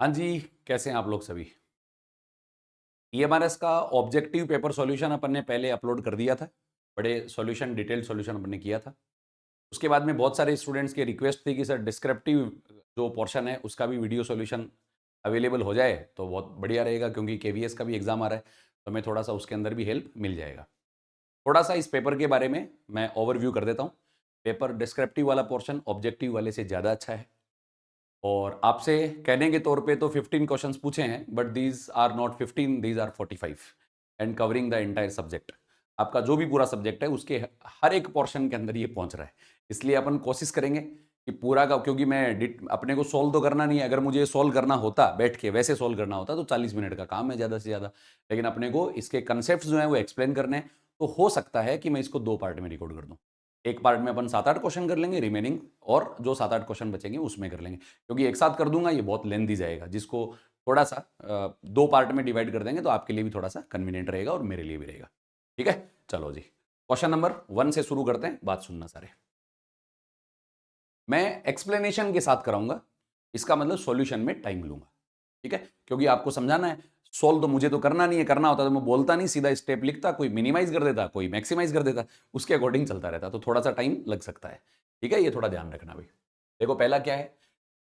हाँ जी, कैसे हैं आप लोग सभी? ईएमआरएस का ऑब्जेक्टिव पेपर सॉल्यूशन अपन ने पहले अपलोड कर दिया था। बड़े सॉल्यूशन डिटेल्ड सॉल्यूशन अपन ने किया था। उसके बाद में बहुत सारे स्टूडेंट्स की रिक्वेस्ट थी कि सर डिस्क्रिप्टिव जो पोर्शन है उसका भी वीडियो सॉल्यूशन अवेलेबल हो जाए तो बहुत बढ़िया रहेगा, क्योंकि केवीएस का भी एग्ज़ाम आ रहा है, तो हमें थोड़ा-सा उसके अंदर भी हेल्प मिल जाएगा। थोड़ा-सा इस पेपर के बारे में मैं ओवरव्यू कर देता हूँ। पेपर डिस्क्रिप्टिव वाला पोर्शन ऑब्जेक्टिव वाले से ज़्यादा अच्छा है। और आपसे कहने के तौर पे तो 15 क्वेश्चंस पूछे हैं, but these are not 15, these are 45 and covering the entire subject. आपका जो भी पूरा सब्जेक्ट है उसके हर एक पोर्शन के अंदर ये पहुंच रहा है। इसलिए अपन कोशिश करेंगे कि पूरा का, क्योंकि अपने को सोल्व तो करना नहीं है। अगर मुझे सोल्व करना होता, बैठ के वैसे सोल्व करना होता, तो 40 मिनट का काम है ज़्यादा से ज़्यादा। लेकिन अपने को इसके कंसेप्ट जो है वो एक्सप्लेन करने हैं, तो हो सकता है कि मैं इसको 2 पार्ट में रिकॉर्ड कर दूं। एक पार्ट में अपन 7-8 क्वेश्चन कर लेंगे, रिमेनिंग और जो 7-8 क्वेश्चन बचेंगे उसमें कर लेंगे, क्योंकि एक साथ कर दूंगा ये बहुत लेंथी जाएगा। जिसको थोड़ा सा 2 पार्ट में डिवाइड कर देंगे तो आपके लिए भी थोड़ा सा कन्वीनियंट रहेगा और मेरे लिए भी रहेगा। ठीक है, चलो जी, क्वेश्चन नंबर 1 से शुरू करते हैं। बात सुनना सारे, मैं एक्सप्लेनेशन के साथ कराऊंगा, इसका मतलब सॉल्यूशन में टाइम लूंगा। ठीक है, क्योंकि आपको समझाना है। सोल्व तो मुझे तो करना नहीं है, करना होता तो मैं बोलता नहीं, सीधा स्टेप लिखता, कोई मिनिमाइज कर देता, कोई मैक्सिमाइज कर देता, उसके अकॉर्डिंग चलता रहता, तो थोड़ा सा टाइम लग सकता है। ठीक है, ये थोड़ा ध्यान रखना भाई। देखो पहला क्या है,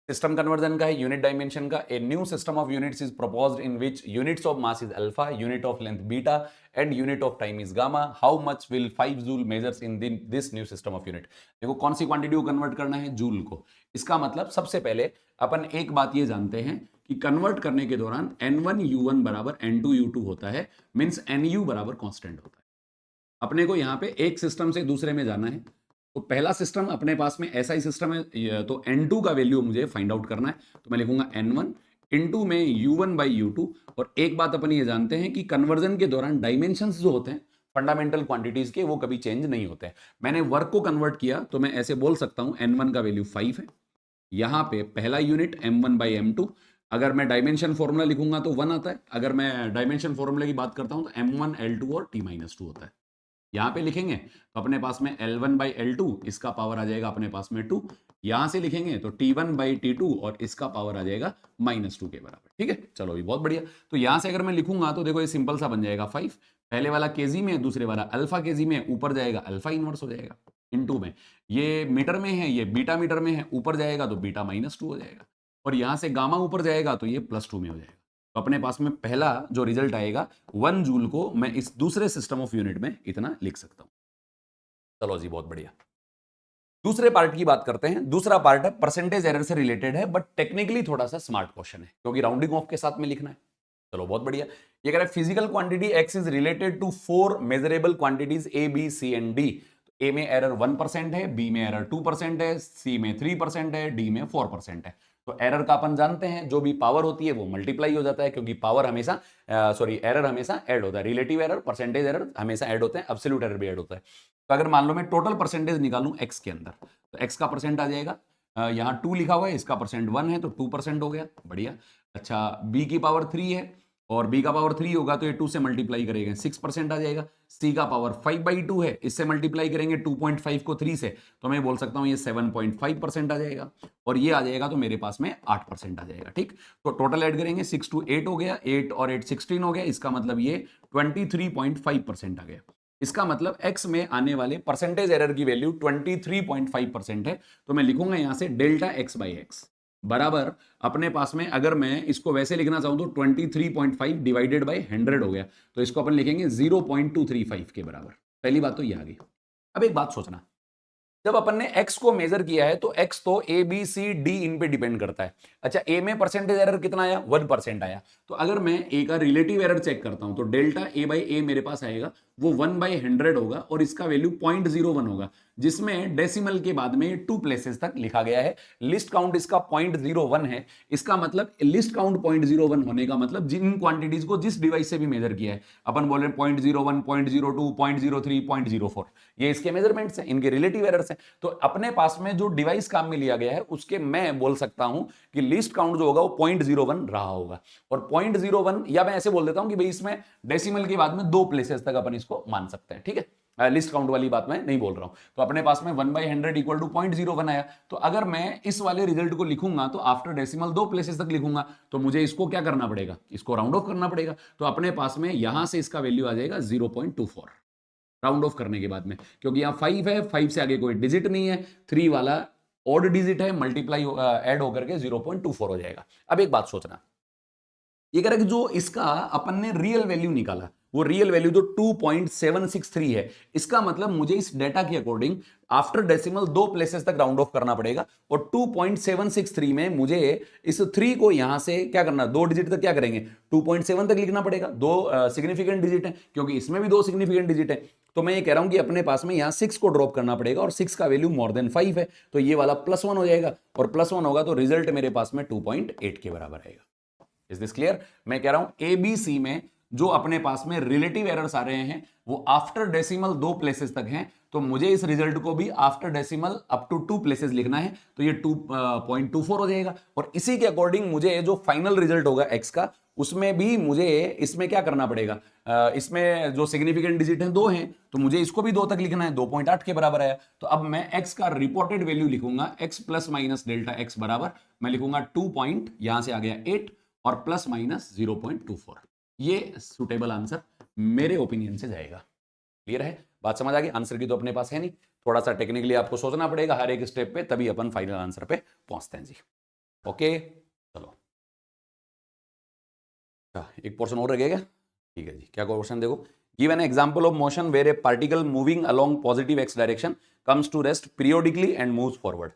सिस्टम कन्वर्जन का है, यूनिट डायमेंशन का। A new system of units is proposed in which units of mass is alpha, unit of length beta and unit of time is gamma. How much will 5 joule measures in this new system of unit. देखो कौन सी quantity को convert करना है, joule को। इसका मतलब सबसे पहले अपन एक बात ये जानते हैं कि कन्वर्ट करने के दौरान N1U1 बराबर N2U2 होता है, मींस NU बराबर कांस्टेंट होता है। अपने को यहां पे एक सिस्टम से दूसरे में जाना है, तो पहला सिस्टम अपने पास में ऐसा ही सिस्टम है, तो N2 का वैल्यू मुझे फाइंड आउट करना है, तो मैं लिखूंगा N1 इनटू में U1/U2। और एक बात अपन ये जानते हैं कि कन्वर्जन के दौरान डायमेंशंस जो होते हैं फंडामेंटल क्वांटिटीज के, वो कभी चेंज नहीं होते हैं। मैंने वर्क को कन्वर्ट किया तो मैं ऐसे बोल सकता हूं N1 का वैल्यू 5 है, यहां पे पहला यूनिट M1/M2। अगर मैं डायमेंशन फॉर्मूला लिखूंगा तो 1 आता है। अगर मैं डायमेंशन फॉर्मूला की बात करता हूं तो M1 L2 और T-2 होता है। यहां पे लिखेंगे तो अपने पास में L1/L2, इसका पावर आ जाएगा अपने पास में 2। यहां से लिखेंगे तो T1/T2 और इसका पावर आ जाएगा -2 के बराबर। ठीक है, चलो ये बहुत बढ़िया। तो यहां से अगर मैं लिखूंगा तो देखो ये सिंपल सा बन जाएगा 5। पहले वाला केजी में, दूसरे वाला अल्फा केजी में, ऊपर जाएगा अल्फा इनवर्स हो जाएगा इनटू में। ये मीटर में है, ये बीटा मीटर में है, ऊपर जाएगा तो बीटा -2 हो जाएगा। और यहां से गामा ऊपर जाएगा तो ये +2 में हो जाएगा। तो अपने पास में पहला जो रिजल्ट आएगा 1 जूल को मैं इस दूसरे सिस्टम ऑफ यूनिट में इतना लिख सकता हूं। चलो जी, बहुत बढ़िया। दूसरे पार्ट की बात करते हैं। दूसरा पार्ट है परसेंटेज एरर से रिलेटेड है, बट टेक्निकली थोड़ा सा स्मार्ट क्वेश्चन है, क्योंकि राउंडिंग ऑफ के साथ में लिखना है। चलो बहुत बढ़िया। ये कह रहा है physical quantity X is related to 4 measurable quantities A B C and D. A में एरर 1% है, बी में एरर 2% है, सी में 3% है, डी में 4% है। तो एरर का अपन जानते हैं, जो भी पावर होती है वो मल्टीप्लाई हो जाता है, क्योंकि पावर हमेशा एरर हमेशा ऐड होता है। रिलेटिव एरर, परसेंटेज एरर हमेशा ऐड होते हैं, एब्सोल्यूट एरर भी ऐड होता है। तो अगर मान लो मैं टोटल परसेंटेज निकालूं एक्स के अंदर, तो एक्स का परसेंट आ जाएगा, यहाँ 2 लिखा हुआ है, इसका परसेंट 1 है तो 2% हो गया, बढ़िया। अच्छा, बी की पावर 3 है और बी का पावर 3 होगा तो ये 2 से मल्टीप्लाई करेंगे 6% आ जाएगा। सी का पावर 5/2 है, इससे मल्टीप्लाई करेंगे 2.5 को 3 से, तो मैं बोल सकता हूं ये 7.5% आ जाएगा। और ये आ जाएगा तो मेरे पास में 8% आ जाएगा। ठीक, तो टोटल ऐड करेंगे 6 to 8 हो गया, 8 और 8 16 हो गया। इसका मतलब ये 23.5% आ गया। इसका मतलब x में आने वाले परसेंटेज एरर की वैल्यू 23.5% है। तो मैं लिखूंगा यहां से डेल्टा x/x बराबर, अपने पास में अगर मैं इसको वैसे लिखना चाहूं तो 23.5 डिवाइडेड बाय 100 हो गया, तो इसको अपन लिखेंगे 0.235 के बराबर। पहली बात तो ये आ गई। अब एक बात सोचना, जब अपन ने x को मेजर किया है तो x तो a b c d इन पे डिपेंड करता है। अच्छा, a में परसेंटेज एरर कितना आया, 1% आया। तो अगर मैं a का रिलेटिव एरर चेक करता हूं तो डेल्टा a/a मेरे पास आएगा, वो 1/100 होगा और इसका वैल्यू 0.01 होगा, जिसमें डेसिमल के बाद में 2 प्लेसेस तक लिखा गया है। लिस्ट काउंट इसका 0.01 है। इसका मतलब लिस्ट काउंट 0.01 होने का मतलब जिन क्वांटिटीज को जिस डिवाइस से भी मेजर किया है, अपन बोल रहे हैं 0.01, 0.02, 0.03, 0.04, ये इसके मेजरमेंट्स हैं, इनके रिलेटिव एरर्स हैं। तो अपने पास में जो डिवाइस काम में लिया गया है उसके मैं बोल सकता हूं कि लिस्ट काउंट जो होगा वो 0.01 रहा होगा। और 0.01, या मैं ऐसे बोल देता हूं कि भाई इसमें डेसिमल के बाद में 2 प्लेसेस तक अपन इसको मान सकते हैं। ठीक है, लिस्ट काउंट वाली बात मैं नहीं बोल रहा हूं। तो अपने पास में 1/100 इक्वल टू 0.01 आया। तो अगर मैं इस वाले रिजल्ट को लिखूंगा तो आफ्टर डेसिमल 2 प्लेसेस तक लिखूंगा, तो मुझे इसको क्या करना पड़ेगा, इसको राउंड ऑफ करना पड़ेगा। तो अपने पास में यहां से इसका वैल्यू आ जाएगा 0.24 राउंड ऑफ करने के बाद में, क्योंकि यहां 5 है, 5 से आगे कोई डिजिट नहीं है, 3 वाला ऑड डिजिट है, मल्टीप्लाई ऐड होकर के 0.24 हो जाएगा। अब एक बात सोचना, ये कह रहा है कि जो इसका अपन ने रियल वैल्यू निकाला वो रियल वैल्यू तो 2.763 है। इसका मतलब मुझे इस डेटा के अकॉर्डिंग आफ्टर डेसिमल 2 प्लेसेस तक राउंड ऑफ करना पड़ेगा, और 2.763 में मुझे इस 3 को यहां से क्या करना, 2 डिजिट तक क्या करेंगे, 2.7 तक लिखना पड़ेगा। 2 सिग्निफिकेंट डिजिट है, क्योंकि इसमें भी 2 सिग्निफिकेंट डिजिट है। तो मैं ये कह रहा हूं कि अपने पास में यहां 6 को ड्रॉप करना पड़ेगा, और 6 का वैल्यू मोर देन 5 है, तो ये वाला +1 हो जाएगा, और +1 होगा तो रिजल्ट मेरे पास में 2.8 के बराबर आएगा। Is this clear? मैं कह रहा हूं एबीसी में जो अपने पास में रिलेटिव एरर्स आ रहे हैं वो आफ्टर डेसिमल 2 प्लेसेस तक हैं, तो मुझे इस रिजल्ट को भी after decimal up to 2 places लिखना है, तो ये 2.24 हो जाएगा। और इसी के अकॉर्डिंग मुझे जो फाइनल रिजल्ट होगा एक्स का, उसमें भी मुझे इसमें क्या करना पड़ेगा, इसमें जो सिग्निफिकेंट डिजिट हैं 2 हैं, तो मुझे इसको भी 2 तक लिखना है, 2.8 के बराबर आया। तो अब मैं एक्स का रिपोर्टेड वैल्यू लिखूंगा, x plus minus delta x बराबर मैं लिखूंगा 2 पॉइंट, यहां से आ गया 8 और प्लस माइनस 0.24। ये सुटेबल आंसर मेरे ओपिनियन से जाएगा। क्लियर है? बात समझ आ गई? आंसर की तो अपने पास है नहीं, थोड़ा सा टेक्निकली आपको सोचना पड़ेगा हर एक स्टेप पे, तभी अपन फाइनल आंसर पे पहुंचते हैं जी। ओके चलो, एक पोर्शन और रहेगा। ठीक है जी, क्या क्वेश्चन देखो, given example of motion where a particle moving along positive X direction comes to rest periodically and moves forward.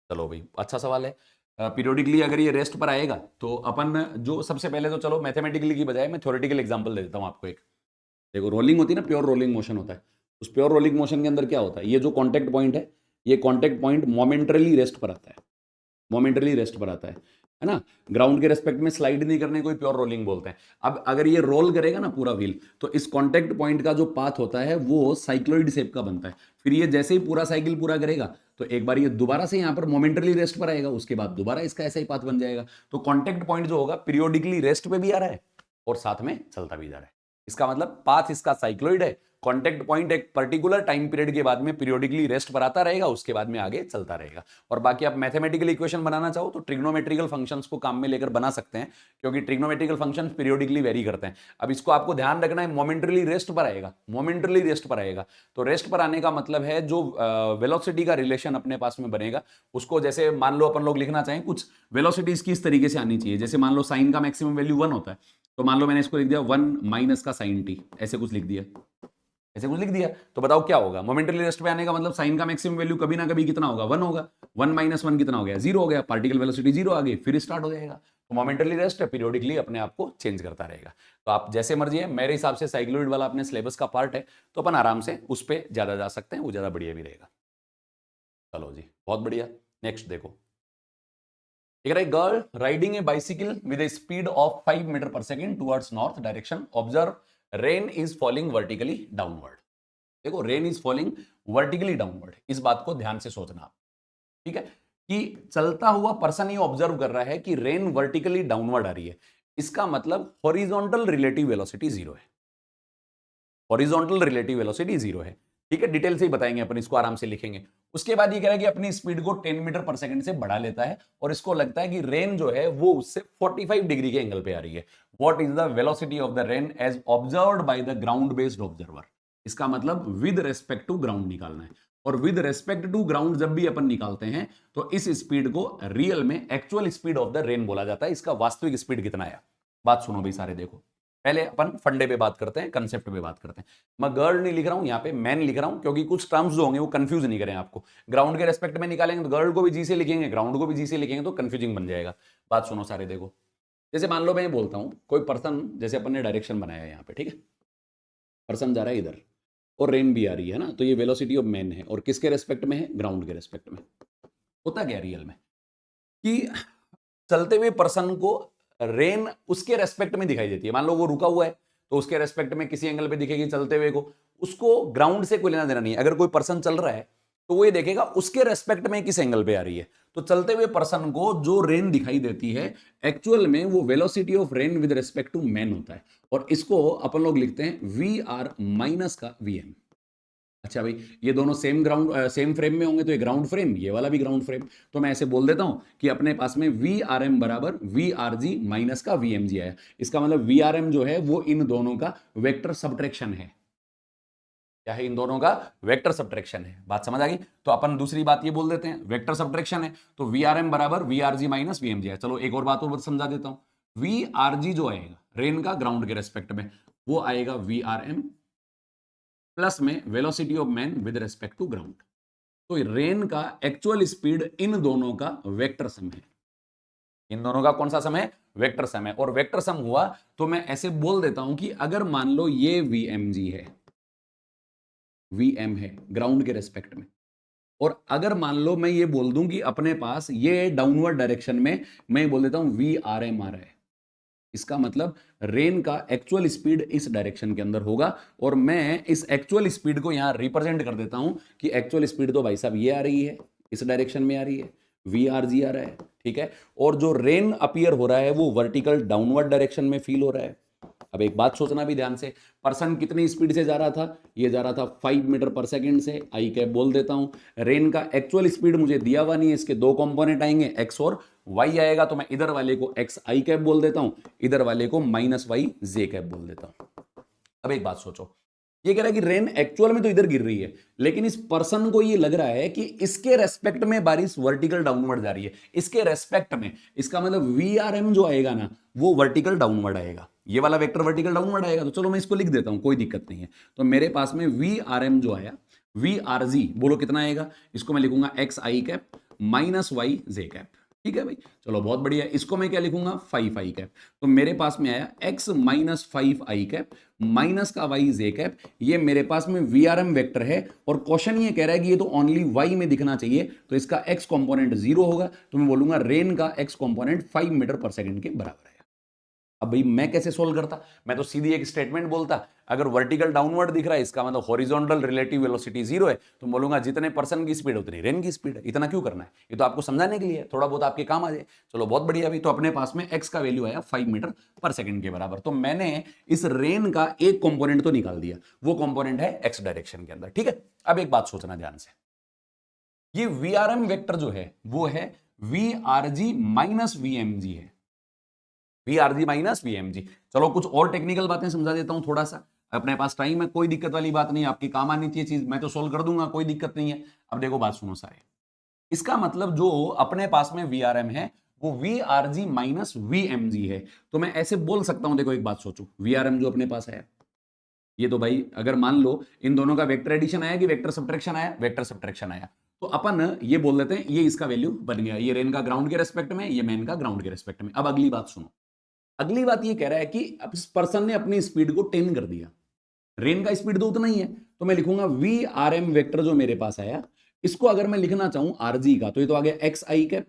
चलो भाई, अच्छा सवाल है। पीरियोडिकली अगर ये रेस्ट पर आएगा तो अपन जो सबसे पहले तो चलो मैथमेटिकली की बजाय मैं थ्योरेटिकल एग्जांपल दे देता हूं आपको एक। देखो, रोलिंग होती है ना, प्योर रोलिंग मोशन होता है। उस प्योर रोलिंग मोशन के अंदर क्या होता है, ये जो कॉन्टेक्ट पॉइंट है, ये कॉन्टेक्ट पॉइंट मोमेंटरली रेस्ट पर आता है, मोमेंटरली रेस्ट पर आता है ना। ग्राउंड के रेस्पेक्ट में स्लाइड नहीं करने कोई प्योर रोलिंग बोलते हैं। अब अगर ये रोल करेगा ना पूरा व्हील, तो इस कॉन्टेक्ट पॉइंट का जो पाथ होता है वो साइक्लोइड शेप का बनता है। फिर ये जैसे ही पूरा साइकिल पूरा करेगा तो एक बार ये दोबारा से यहां पर मोमेंटरली रेस्ट पर आएगा, उसके बाद दोबारा इसका ऐसा ही पाथ बन जाएगा। तो कॉन्टेक्ट पॉइंट जो होगा पीरियोडिकली रेस्ट पे भी आ रहा है और साथ में चलता भी जा रहा है। इसका मतलब पाथ इसका साइक्लोइड है, कॉन्टेक्ट पॉइंट एक पर्टिकुलर टाइम पीरियड के बाद में पीरियोडिकली रेस्ट पर आता रहेगा, उसके बाद में आगे चलता रहेगा। और बाकी आप मैथमेटिकल इक्वेशन बनाना चाहो तो ट्रिग्नोमेट्रिकल फंक्शंस को काम में लेकर बना सकते हैं, क्योंकि ट्रिग्नोमेट्रिकल फंक्शंस पीरियोडिकली वेरी करते हैं। अब इसको आपको ध्यान रखना है, मोमेंटरली रेस्ट पर आएगा, मोमेंटरली रेस्ट पर आएगा। तो रेस्ट पर आने का मतलब है जो वेलोसिटी का रिलेशन अपने पास में बनेगा उसको, जैसे मान लो अपन लोग लिखना चाहें कुछ वेलोसिटीज की इस तरीके से आनी चाहिए। जैसे मान लो साइन का मैक्सिमम वैल्यू 1 होता है, तो मान लो मैंने इसको लिख दिया 1 माइनस का साइन टी, ऐसे कुछ लिख दिया, ऐसे कुछ लिख दिया। तो बताओ क्या होगा, मोमेंटरी रेस्ट पे आने का मतलब साइन का मैक्सिमम वैल्यू कभी ना कभी कितना होगा, 1 होगा। 1 माइनस 1 कितना हो गया, 0 हो गया, पार्टिकल वेलोसिटी 0 आ गई, फिर स्टार्ट हो जाएगा। तो मोमेंटरी रेस्ट पीरियोडिकली अपने आप को चेंज करता रहेगा। तो आप जैसे मर्जी है, मेरे हिसाब से साइक्लोइड वाला अपने सिलेबस का पार्ट है, तो अपन आराम से उस पर ज्यादा जा सकते हैं, वो ज्यादा बढ़िया भी रहेगा। चलो जी, बहुत बढ़िया। नेक्स्ट देखो, girl riding a bicycle with a speed of 5 metre per second towards north direction, observe rain is falling vertically downward. देखो, rain is falling vertically downward, इस बात को ध्यान से सोचना आप, ठीक है, कि चलता हुआ पर्सन ये ऑब्जर्व कर रहा है कि रेन वर्टिकली डाउनवर्ड आ रही है। इसका मतलब हॉरिजॉन्टल रिलेटिव वेलोसिटी 0 है, हॉरिजॉन्टल रिलेटिव वेलोसिटी 0 है। ठीक है, डिटेल से ही बताएंगे अपन, इसको आराम से लिखेंगे। उसके बाद ये कह रहा है कि अपनी स्पीड को 10 मीटर पर सेकंड से बढ़ा लेता है, और इसको लगता है कि रेन जो है वो उससे 45 डिग्री के एंगल पे आ रही है। What is the velocity of the rain as observed by the ground based observer. इसका मतलब विद रेस्पेक्ट टू ग्राउंड निकालना है, और विद रेस्पेक्ट टू ग्राउंड जब भी अपन निकालते हैं तो इस स्पीड को रियल में actual speed of the rain बोला जाता है। इसका वास्तविक स्पीड कितना है, बात सुनो भाई सारे। देखो, पहले अपन फंडे पे बात करते हैं, कंसेप्ट पे बात करते हैं। मैं गर्ल नहीं लिख रहा हूं यहां पे, मैन लिख रहा हूं, क्योंकि कुछ टर्म्स जो होंगे वो कंफ्यूज नहीं करें आपको। ग्राउंड के रेस्पेक्ट में निकालेंगे तो गर्ल को भी जी से लिखेंगे, ग्राउंड को भी जी से लिखेंगे तो कंफ्यूजिंग बन जाएगा। बात सुनो सारे, देखो, जैसे मान लो मैं ये बोलता हूं कोई पर्सन, जैसे अपन ने डायरेक्शन बनाया है यहाँ पे, ठीक है, पर्सन जा रहा है इधर और रेन भी आ रही है ना, तो ये वेलोसिटी ऑफ मैन है, और किसके रेस्पेक्ट में है, ग्राउंड के रेस्पेक्ट में। होता क्या रियल में कि चलते हुए पर्सन को रेन उसके रेस्पेक्ट में दिखाई देती है। मान लो वो रुका हुआ है तो उसके रेस्पेक्ट में किसी एंगल पे दिखेगी चलते हुए को, उसको ग्राउंड से कोई लेना देना नहीं है। अगर कोई पर्सन चल रहा है तो वो ये देखेगा उसके रेस्पेक्ट में किस एंगल पे आ रही है। तो चलते हुए पर्सन को जो रेन दिखाई देती है एक्चुअल में वो velocity of rain with respect to man होता है, और इसको अपन लोग लिखते हैं वी आर माइनस का वी एम। अच्छा भाई, ये दोनों सेम फ्रेम में होंगे तो ये ग्राउंड फ्रेम, ये वाला भी ग्राउंड फ्रेम। तो मैं ऐसे बोल देता हूं कि अपने पास में वी आर एम बराबर वी आर जी माइनस का वी एम जी आया। इसका मतलब वी आर एम जो है वो इन दोनों का वेक्टर सबट्रैक्शन है। क्या है? इन दोनों का वेक्टर सबट्रैक्शन है। बात समझ आ गई? तो अपन दूसरी बात ये बोल देते हैं, वेक्टर सबट्रैक्शन है तो वी आर एम बराबर V R G minus V M G है। चलो एक और बात और समझा देता हूं। वी आर जी जो आएगा रेन का ग्राउंड के रेस्पेक्ट में, वो आएगा वी आर एम प्लस में velocity of man with respect to ground. तो रेन का एक्चुअल स्पीड इन दोनों का वेक्टर सम है। इन दोनों का कौन सा सम है? वेक्टर सम है। और वेक्टर सम हुआ तो मैं ऐसे बोल देता हूं कि अगर मान लो ये वीएमजी है, वीएम है ग्राउंड के रेस्पेक्ट में, और अगर मान लो मैं ये बोल दूं कि अपने पास ये डाउनवर्ड डायरेक्शन में मैं बोल देता हूं वी आर एम आ रहा है, इसका मतलब रेन का एक्चुअल स्पीड इस डायरेक्शन के अंदर होगा। और मैं इस एक्चुअल स्पीड को यहां रिप्रेजेंट कर देता हूं कि एक्चुअल स्पीड तो भाई साहब ये आ रही है, इस डायरेक्शन में आ रही है, वी आर जी आ रहा है, ठीक है। और जो रेन अपीयर हो रहा है वो वर्टिकल डाउनवर्ड डायरेक्शन में फील हो रहा है। अब एक बात सोचना भी ध्यान से, पर्सन कितनी स्पीड से जा रहा था? ये जा रहा था 5 मीटर पर सेकंड से, आई कैप बोल देता हूं। रेन का एक्चुअल स्पीड मुझे दिया हुआ नहीं है, इसके दो कंपोनेंट आएंगे, एक्स और वाई आएगा। तो मैं इधर वाले को एक्स आई कैप बोल देता हूं, इधर वाले को माइनस वाई जे कैप बोल देता हूं। अब एक बात सोचो, ये कह रहा है कि रेन एक्चुअल में तो इधर गिर रही है, लेकिन इस पर्सन को ये लग रहा है कि इसके रेस्पेक्ट में बारिश वर्टिकल डाउनवर्ड जा रही है, इसके रेस्पेक्ट में। इसका मतलब वी आर एम जो आएगा ना वो वर्टिकल डाउनवर्ड आएगा, ये वाला वेक्टर वर्टिकल डाउनवर्ड आएगा। तो चलो मैं इसको लिख देता हूं, कोई दिक्कत नहीं है। तो मेरे पास में वी आर एम जो आया, वी आर जी बोलो कितना आएगा? इसको मैं लिखूंगा एक्स आई कैप माइनस वाई जे कैप। ठीक है भाई, चलो बहुत बढ़िया। इसको मैं क्या लिखूंगा? 5 आई कैप। तो मेरे पास में आया x माइनस 5 आई कैप माइनस का y जे कैप। ये मेरे पास में वी आर एम वैक्टर है और क्वेश्चन ये कह रहा है कि ये तो ओनली y में दिखना चाहिए, तो इसका x कंपोनेंट 0 होगा। तो मैं बोलूंगा रेन का x कंपोनेंट 5 मीटर पर सेकंड के बराबर है। अब भाई मैं कैसे सोल्व करता? मैं तो सीधी एक स्टेटमेंट बोलता, अगर वर्टिकल डाउनवर्ड दिख रहा है इसका मतलब हॉरिजॉन्टल रिलेटिव वेलोसिटी 0 है, तो बोलूंगा जितने पर्सन की स्पीड उतनी रेन की स्पीड है। इतना क्यों करना है? ये तो आपको समझाने के लिए, थोड़ा बहुत आपके काम आ जाए। चलो बहुत बढ़िया। अभी तो अपने पास में एक्स का वैल्यू आया 5 मीटर पर सेकंड के बराबर। तो मैंने इस रेन का एक कंपोनेंट तो निकाल दिया, वो कंपोनेंट है एक्स डायरेक्शन के अंदर। ठीक है, अब एक बात सोचना ध्यान से, ये वी आर एम वेक्टर जो है वो है V R G minus V M G है, V R G minus V M G. चलो कुछ और टेक्निकल बातें समझा देता हूं थोड़ा सा, अपने पास टाइम है, कोई दिक्कत वाली बात नहीं, आपकी काम आनी चाहिए चीज, मैं तो सोल्व कर दूंगा, कोई दिक्कत नहीं है। अब देखो बात सुनो सारे, इसका मतलब जो अपने पास में वी आर एम है वो V R G minus V M G है। तो मैं ऐसे बोल सकता हूं, देखो एक बात सोचो, वी आर एम जो अपने पास है, ये तो भाई अगर मान लो इन दोनों का वेक्टर एडिशन आया कि वेक्टर सब्ट्रैक्शन आया, वेक्टर सब्ट्रैक्शन आया, तो अपन ये बोल देते हैं ये इसका वैल्यू बन गया, ये रेन का ग्राउंड के रेस्पेक्ट में, ये मैन का ग्राउंड के रेस्पेक्ट में। अब अगली बात सुनो, अगली बात ये कह रहा है कि अब इस पर्सन ने अपनी स्पीड को 10 कर दिया, रेन का स्पीड तो उतना ही है, तो मैं लिखूंगा वी आर एम वेक्टर जो मेरे पास आया, इसको अगर मैं लिखना चाहूं आरजी का, तो ये तो आ गया एक्स आई कैप,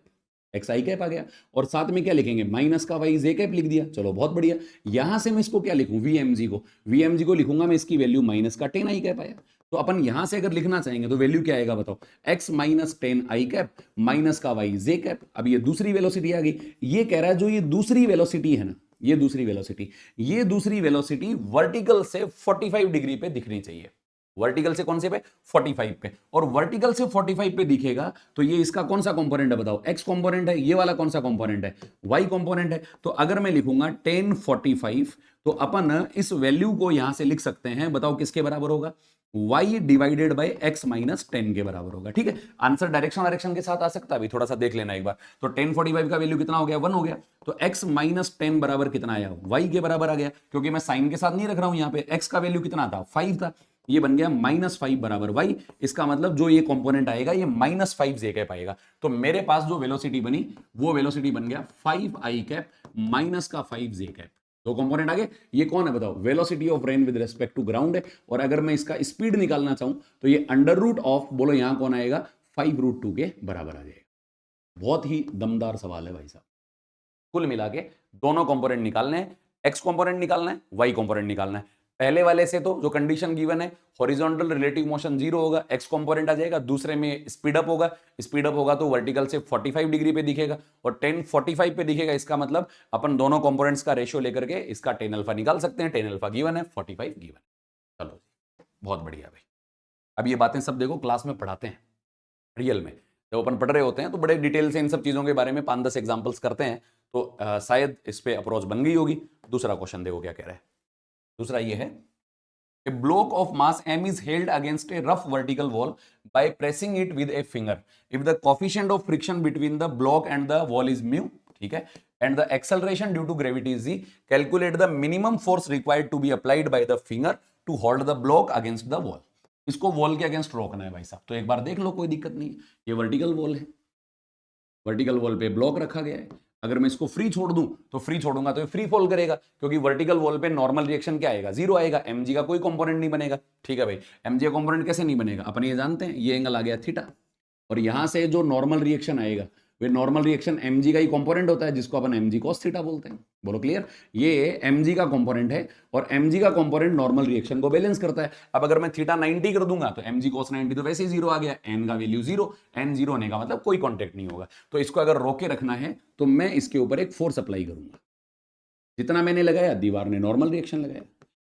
एक्स आई कैप आ गया, और साथ में क्या लिखेंगे? माइनस का वाई जे कैप लिख दिया। चलो बहुत बढ़िया। यहां से मैं इसको क्या लिखूं? वीएमजी को, वीएमजी को लिखूंगा मैं, इसकी वैल्यू माइनस का 10 आई कैप आया। तो अपन यहां से अगर लिखना चाहेंगे तो वैल्यू क्या आएगा बताओ? एक्स माइनस 10 आई कैप माइनस का वाई जे कैप। अब ये दूसरी वेलोसिटी आ गई। ये कह रहा है जो ये दूसरी वेलोसिटी है ना, ये दूसरी वेलोसिटी, ये दूसरी वेलोसिटी वर्टिकल से 45 डिग्री पे दिखनी चाहिए। वर्टिकल से कौन से पे? 45 पे। और वर्टिकल से 45 पे दिखेगा तो ये इसका कौन सा कंपोनेंट है बताओ? एक्स कंपोनेंट है। ये वाला कौन सा कंपोनेंट है? वाई कंपोनेंट है। तो अगर मैं लिखूंगा 1045, तो अपन इस वैल्यू को यहां से लिख सकते हैं, बताओ किसके बराबर होगा? y divided by x minus 10 के बराबर होगा। ठीक है, आंसर डायरेक्शन के साथ आ सकता है, अभी थोड़ा सा देख लेना एक बार। तो 1045 का वैल्यू कितना हो गया? 1 हो गया। तो x माइनस 10 बराबर कितना आया? y के बराबर आ गया, क्योंकि मैं साइन के साथ नहीं रख रहा हूं यहां पे। x का वैल्यू कितना था? 5 था, ये बन गया माइनस 5 बराबर y। इसका मतलब जो ये कंपोनेंट आएगा ये माइनस 5 जे कैप आएगा। तो मेरे पास जो वेलोसिटी बनी वो वेलोसिटी बन गया 5 आई कैप माइनस का 5 जे कैप। दो कंपोनेंट आगे। ये कौन है बताओ? Velocity of rain with respect to ground है। और अगर मैं इसका स्पीड निकालना चाहूं तो ये अंडर रूट ऑफ, बोलो यहां कौन आएगा? 5 रूट 2 के बराबर आ जाएगा। बहुत ही दमदार सवाल है भाई साहब। कुल मिला के दोनों कंपोनेंट निकालने हैं, एक्स कंपोनेंट निकालना है, वाई कंपोनेंट निकालना है। पहले वाले से तो जो कंडीशन गिवन है, हॉरिजॉन्टल रिलेटिव मोशन 0 होगा, एक्स कंपोनेंट आ जाएगा। दूसरे में स्पीड अप होगा, स्पीड अप होगा तो वर्टिकल से 45 डिग्री पे दिखेगा और 1045 पे दिखेगा। इसका मतलब अपन दोनों कंपोनेंट्स का रेशियो लेकर के इसका टेन अल्फा निकाल सकते हैं। टेन अल्फा गिवन है, 45 गिवन है। चलो बहुत बढ़िया भाई। अब ये बातें सब देखो क्लास में पढ़ाते हैं रियल में, जब अपन पढ़ रहे होते हैं तो बड़े डिटेल से इन सब चीजों के बारे में 5-10 एग्जांपल्स करते हैं, तो शायद इस पे अप्रोच बन गई होगी। दूसरा क्वेश्चन देखो क्या कह रहा है। दूसरा ये है, A block of mass m is held against a rough vertical wall by pressing it with a finger. If the coefficient of friction between the block and the wall is mu, ठीक है, and the acceleration due to gravity is g, calculate the minimum force required to be applied by the finger to hold the block against the wall. इसको wall के against रोकना है भाई साहब, तो एक बार देख लो, कोई दिक्कत नहीं है। ये वर्टिकल वॉल है, वर्टिकल वॉल पे ब्लॉक रखा गया है। अगर मैं इसको फ्री छोड़ दूं तो फ्री छोड़ूंगा तो ये फ्री फॉल करेगा, क्योंकि वर्टिकल वॉल पे नॉर्मल रिएक्शन क्या आएगा, जीरो आएगा, mg का कोई कंपोनेंट नहीं बनेगा। ठीक है भाई, mg का कंपोनेंट कैसे नहीं बनेगा, अपन ये जानते हैं, ये एंगल आ गया थीटा, और यहां से जो नॉर्मल रिएक्शन आएगा वे नॉर्मल रिएक्शन mg का ही कंपोनेंट होता है, जिसको अपन mg cos थीटा बोलते हैं। बोलो क्लियर, ये mg का कंपोनेंट है और mg का कंपोनेंट नॉर्मल रिएक्शन को बैलेंस करता है। अब अगर मैं थीटा 90 कर दूंगा तो mg cos 90 तो वैसे ही जीरो आ गया, n का वैल्यू जीरो, n जीरो होने का मतलब कोई कॉन्टेक्ट नहीं होगा। तो इसको अगर रोके रखना है तो मैं इसके ऊपर एक फोर्स अप्लाई करूंगा, जितना मैंने लगाया दीवार ने नॉर्मल रिएक्शन लगाया,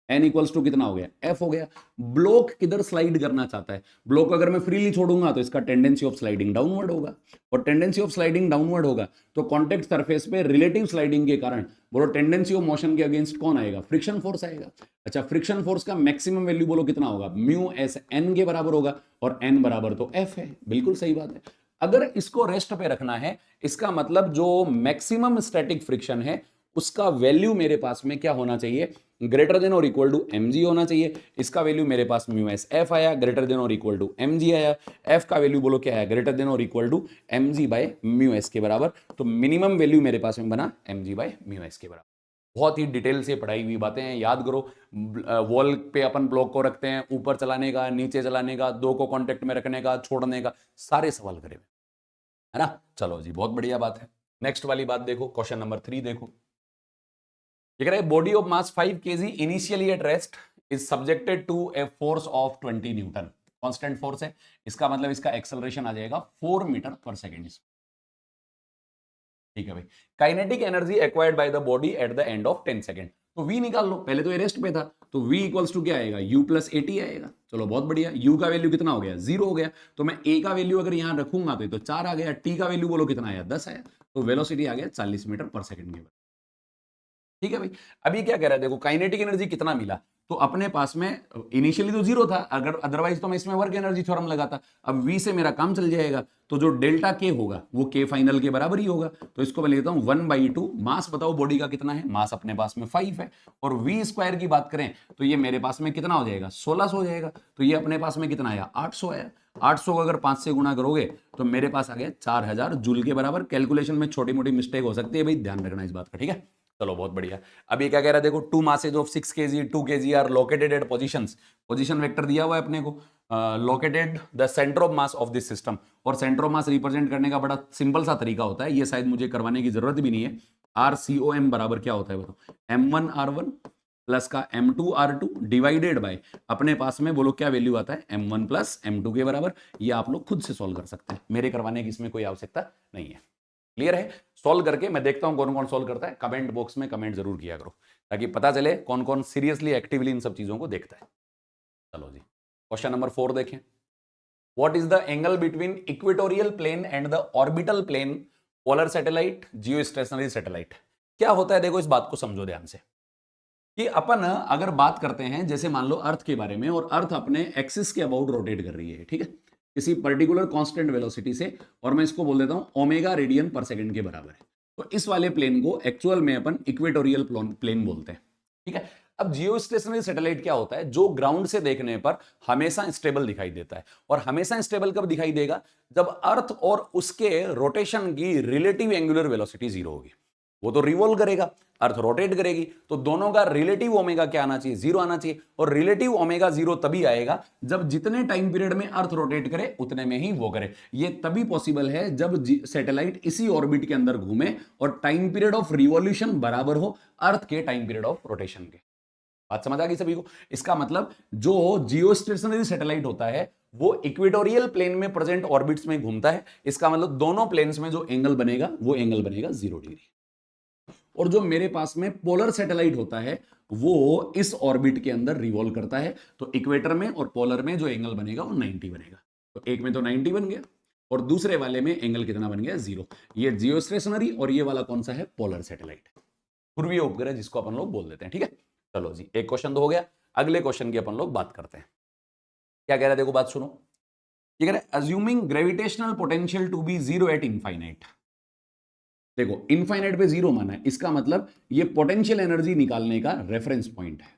n इक्वल्स टू कितना हो गया, f हो गया। ब्लॉक किधर स्लाइड करना चाहता है, ब्लॉक अगर मैं फ्रीली छोड़ूंगा तो इसका टेंडेंसी ऑफ स्लाइडिंग डाउनवर्ड होगा, और टेंडेंसी ऑफ स्लाइडिंग डाउनवर्ड होगा तो कॉन्टेक्ट सरफेस पे रिलेटिव स्लाइडिंग के कारण बोलो टेंडेंसी ऑफ मोशन के अगेंस्ट कौन आएगा, फ्रिक्शन फोर्स आएगा। अच्छा, फ्रिक्शन फोर्स का मैक्सिमम वैल्यू बोलो कितना होगा, म्यू एस एन के बराबर होगा, और n बराबर तो f है। बिल्कुल सही बात है। अगर इसको रेस्ट पे रखना है, इसका मतलब जो मैक्सिमम स्टैटिक फ्रिक्शन है उसका वैल्यू मेरे पास में क्या होना चाहिए, ग्रेटर देन और इक्वल टू mg होना चाहिए। इसका वैल्यू मेरे पास म्यू एस एफ आया, ग्रेटर देन और इक्वल टू mg आया। f का वैल्यू बोलो क्या है, ग्रेटर देन और equal to mg by mu S के बराबर। तो मिनिमम वैल्यू मेरे पास में बना mg बाय म्यू एस के बराबर। बहुत ही डिटेल से पढ़ाई हुई बातें हैं, याद करो। वॉल पे अपन ब्लॉक को रखते हैं, ऊपर चलाने का, नीचे चलाने का, दो को कॉन्टेक्ट में रखने का, छोड़ने का, सारे सवाल करे है ना। चलो जी, बहुत बढ़िया बात है। नेक्स्ट वाली बात देखो, क्वेश्चन नंबर 3 देखो। ये कह रहा है body of mass 5 kg initially at rest is subjected to a force of 20 newton. Constant force है, इसका मतलब इसका एक्सेलरेशन आ जाएगा 4 मीटर पर सेकेंड। ठीक है भाई। Kinetic energy acquired by the body at the end of 10 second. तो v निकाल लो, पहले तो ये रेस्ट पे था, तो v इक्वल्स टू क्या आएगा, u प्लस 80 आएगा। चलो बहुत बढ़िया, u का वैल्यू कितना हो गया, 0 हो गया। तो मैं a का वैल्यू अगर यहां रखूंगा तो 4 आ गया, t का वैल्यू बोलो कितना आया, 10 आया। तो वेलोसिटी आ गया 40 मीटर पर सेकेंड के। ठीक है भाई। अभी क्या कह रहा है, देखो काइनेटिक एनर्जी कितना मिला, तो अपने पास में इनिशियली तो 0 था, अगर अदरवाइज तो मैं इसमें वर्क एनर्जी थ्योरम लगाता। अब v से मेरा काम चल जाएगा, तो जो डेल्टा k होगा वो k फाइनल के बराबर ही होगा। तो इसको मैं लेता हूं 1/2। मास बताओ बॉडी का कितना है, मास अपने पास में 5 है, और v स्क्वायर की बात करें तो ये मेरे पास में कितना हो जाएगा, 1600 हो जाएगा। तो ये अपने पास में कितना आया, 800 आया। 800 को अगर 5 से गुणा करोगे तो मेरे पास आ गया 4000 जूल के बराबर। कैलकुलेशन में छोटी मोटी मिस्टेक हो सकती है भाई, ध्यान रखना इस बात का। ठीक है, चलो बहुत बढ़िया। अब ये क्या कह रहा है, देखो 2 masses of 6 kg 2 kg are located at positions. Position vector दिया हुआ है अपने को, located the centre of mass of this system. और सेंटर ऑफ मास रिप्रेजेंट करने का बड़ा सिंपल सा तरीका होता है, ये शायद मुझे करवाने की जरूरत भी नहीं है। RCOM बराबर क्या होता है बताओ, M1R1 प्लस का M2R2 डिवाइडेड बाय अपने पास में बोलो क्या वैल्यू आता है, M1 प्लस M2 के बराबर। ये आप लोग खुद से सॉल्व कर सकते हैं, मेरे करवाने की इसमें कोई आवश्यकता नहीं है। क्लियर है। सॉल्व करके मैं देखता हूं कौन कौन सॉल्व करता है, कमेंट बॉक्स में कमेंट जरूर किया करो, ताकि पता चले कौन कौन सीरियसली एक्टिवली इन सब चीजों को देखता है। चलो जी, क्वेश्चन नंबर 4 देखें। What is the angle between equatorial plane and the orbital plane, polar satellite, geostationary satellite. क्या होता है, देखो इस बात को समझो ध्यान से, कि अपन अगर बात करते हैं जैसे मान लो अर्थ के बारे में, और अर्थ अपने एक्सिस के अबाउट रोटेट कर रही है, ठीक है, किसी पर्टिकुलर कांस्टेंट वेलोसिटी से, और मैं इसको बोल देता हूं ओमेगा रेडियन पर सेकंड के बराबर है। तो इस वाले प्लेन को एक्चुअल में अपन इक्वेटोरियल प्लेन बोलते हैं। ठीक है। अब जियो स्टेशनरी सैटेलाइट क्या होता है, जो ग्राउंड से देखने पर हमेशा स्टेबल दिखाई देता है। और हमेशा स्टेबल कब दिखाई देगा, जब अर्थ और उसके रोटेशन की रिलेटिव एंगुलर वेलोसिटी 0 होगी। वो तो रिवॉल्व करेगा, अर्थ रोटेट करेगी, तो दोनों का रिलेटिव ओमेगा क्या आना चाहिए, 0 आना चाहिए। और रिलेटिव ओमेगा 0 तभी आएगा जब जितने टाइम पीरियड में अर्थ रोटेट करे उतने में ही वो करे। ये तभी पॉसिबल है जब सैटेलाइट इसी ऑर्बिट के अंदर घूमे और टाइम पीरियड ऑफ रिवॉल्यूशन बराबर हो अर्थ के टाइम पीरियड ऑफ रोटेशन के। बात समझ आ गई सभी को। इसका मतलब जो जियो स्टेशनरी सैटेलाइट होता है वो इक्वेटोरियल प्लेन में प्रेजेंट ऑर्बिट्स में घूमता है। इसका मतलब दोनों प्लेन्स में जो एंगल बनेगा वो एंगल बनेगा 0 डिग्री। और जो मेरे पास में पोलर सैटेलाइट होता है वो इस ऑर्बिट के अंदर रिवॉल्व करता है। तो इक्वेटर में और पोलर में जो एंगल बनेगा वो 90 बनेगा। तो एक में तो 90 बन गया और दूसरे वाले में एंगल कितना बन गया, 0। ये जियो स्टेशनरी और ये वाला कौन सा है, पोलर सैटेलाइट, ध्रुवीय उपग्रह जिसको अपन लोग बोल देते हैं। ठीक है, चलो जी, एक क्वेश्चन तो हो गया। अगले क्वेश्चन की अपन लोग बात करते हैं। क्या कह रहा है, देखो बात सुनो। ये कह रहा है assuming gravitational potential to be zero at infinite. देखो इनफाइनाइट पे जीरो माना है, इसका मतलब ये पोटेंशियल एनर्जी निकालने का रेफरेंस पॉइंट है।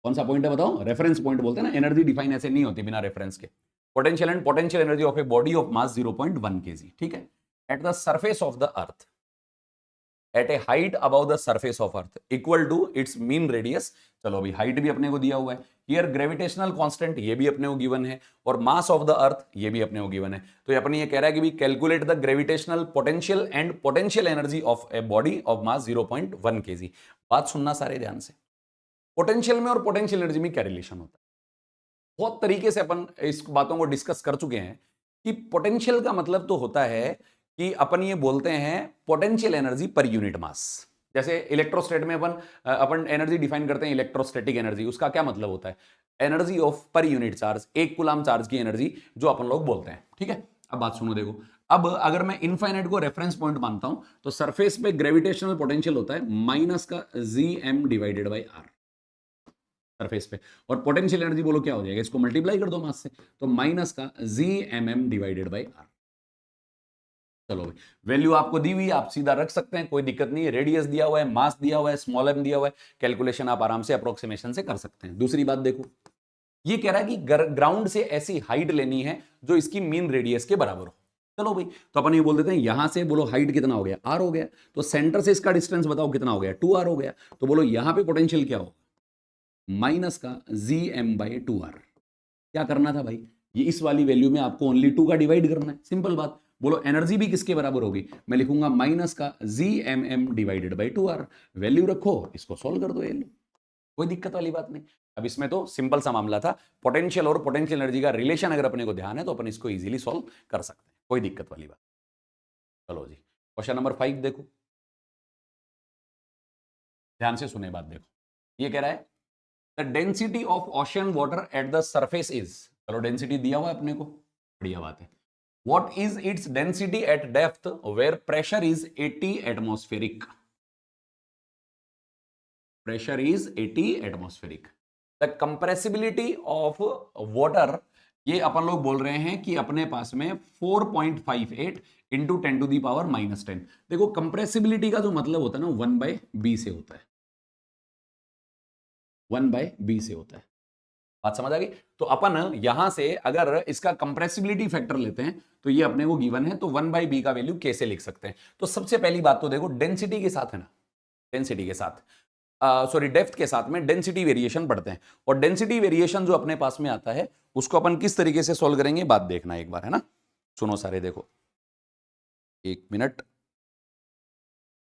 कौन सा पॉइंट है बताओ, रेफरेंस पॉइंट बोलते हैं ना, एनर्जी डिफाइन ऐसे नहीं होती बिना रेफरेंस के। Potential energy of a body of mass 0.1 kg, ठीक है, at the surface of the earth at a height above the surface of earth equal to its mean radius. चलो अभी हाइट भी अपने को दिया हुआ है, हियर ग्रेविटेशनल कांस्टेंट ये भी अपने को गिवन है, और मास ऑफ द अर्थ ये भी अपने को गिवन है। तो ये अपने ये कह रहा है कि भी calculate the gravitational potential and potential energy of a body of mass 0.1 kg। बात सुनना सारे ध्यान से, पोटेंशियल में और पोटेंशियल एनर्जी में क्या रिलेशन होता है। बहुत तरीके से अपन इस बातों को डिस्कस कर चुके हैं कि पोटेंशियल का मतलब तो होता है कि अपन ये बोलते हैं potential energy per unit mass. जैसे इलेक्ट्रोस्टेट में अपन एनर्जी डिफाइन करते हैं, इलेक्ट्रोस्टैटिक एनर्जी, उसका क्या मतलब होता है, energy of per unit charge, एक कूलम चार्ज की एनर्जी जो अपन लोग बोलते हैं। ठीक है, अब बात सुनो, देखो अब अगर मैं इनफाइनाइट को रेफरेंस पॉइंट मानता हूं तो सरफेस पे ग्रेविटेशनल पोटेंशियल होता है माइनस का Gm divided by R surface पे, और पोटेंशियल एनर्जी बोलो क्या हो जाएगा, इसको मल्टीप्लाई कर दो मास से, तो माइनस का Gmm डिवाइडेड बाई आर। चलो भाई, वैल्यू आपको दी हुई है, आप सीधा रख सकते हैं, कोई दिक्कत नहीं है। रेडियस दिया हुआ है, मास दिया हुआ है, स्मॉल एम दिया हुआ है, कैलकुलेशन आप आराम से अप्रोक्सीमेशन से कर सकते हैं। दूसरी बात देखो, ये कह रहा है कि ग्राउंड से ऐसी हाइट लेनी है जो इसकी मीन रेडियस के बराबर हो। चलो भाई, तो अपन ये बोल देते हैं यहां से बोलो हाइट कितना हो गया, आर हो गया, तो सेंटर से इसका डिस्टेंस बताओ कितना हो गया, 2r हो गया। तो बोलो यहां पे पोटेंशियल क्या हो, माइनस का Gm/2r। क्या करना था भाई, ये इस वाली वैल्यू में आपको ओनली 2 का डिवाइड करना है, सिंपल बात। बोलो एनर्जी भी किसके बराबर होगी, मैं लिखूंगा माइनस का Gmm divided by 2r। Value रखो, इसको सॉल्व कर दो, ये लो, कोई दिक्कत वाली बात नहीं। अब इसमें तो सिंपल सा मामला था, पोटेंशियल और पोटेंशियल एनर्जी का रिलेशन अगर अपने को ध्यान है तो अपन इसको इजीली सॉल्व कर सकते हैं, कोई दिक्कत वाली बात। चलो जी, क्वेश्चन नंबर 5 देखो, ध्यान से सुने बात, देखो ये कह रहा है the density of ocean water at the surface is, चलो डेंसिटी दिया हुआ है अपने को, बढ़िया बात है। What is its density at depth where pressure is 80 atmospheric, pressure is 80 atmospheric. The compressibility of water, ये अपन लोग बोल रहे हैं कि अपने पास में 4.58 इंटू 10⁻⁻10। देखो कंप्रेसिबिलिटी का जो मतलब होता है ना 1/b से होता है, 1/b से होता है। बात समझ आ गई। तो अपन यहां से अगर इसका कंप्रेसिबिलिटी फैक्टर लेते हैं तो ये अपने को गिवन है, तो 1/b का वैल्यू कैसे लिख सकते हैं। तो सबसे पहली बात तो देखो डेंसिटी के साथ है ना, डेंसिटी के साथ सॉरी डेप्थ के साथ में डेंसिटी वेरिएशन पढ़ते हैं, और डेंसिटी वेरिएशन जो अपने पास में आता है उसको अपन किस तरीके से सॉल्व करेंगे, बात देखना एक बार, है ना। सुनो सारे, देखो एक मिनट,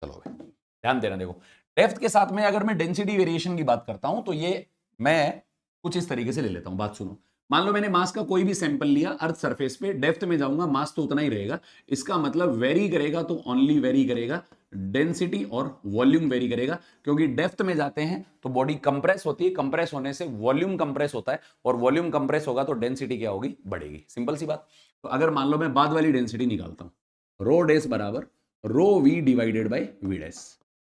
चलो भाई ध्यान देना। देखो डेप्थ के साथ में अगर मैं डेंसिटी वेरिएशन की बात करता हूं तो ये मैं कुछ इस तरीके से ले लेता हूं, बात सुनो। मान लो मैंने मास का कोई भी सैंपल लिया अर्थ सरफेस पे, डेप्थ में जाऊंगा मास तो उतना ही रहेगा, इसका मतलब वेरी करेगा तो ओनली वेरी करेगा डेंसिटी और वॉल्यूम वेरी करेगा, क्योंकि डेप्थ में जाते हैं तो बॉडी कंप्रेस होती है, कंप्रेस होने से वॉल्यूम कंप्रेस होता है, और वॉल्यूम कंप्रेस होगा तो डेंसिटी क्या होगी, बढ़ेगी, सिंपल सी बात। तो अगर मान लो मैं बाद वाली डेंसिटी निकालता हूं, रो डेस बराबर rho V divided by V dash,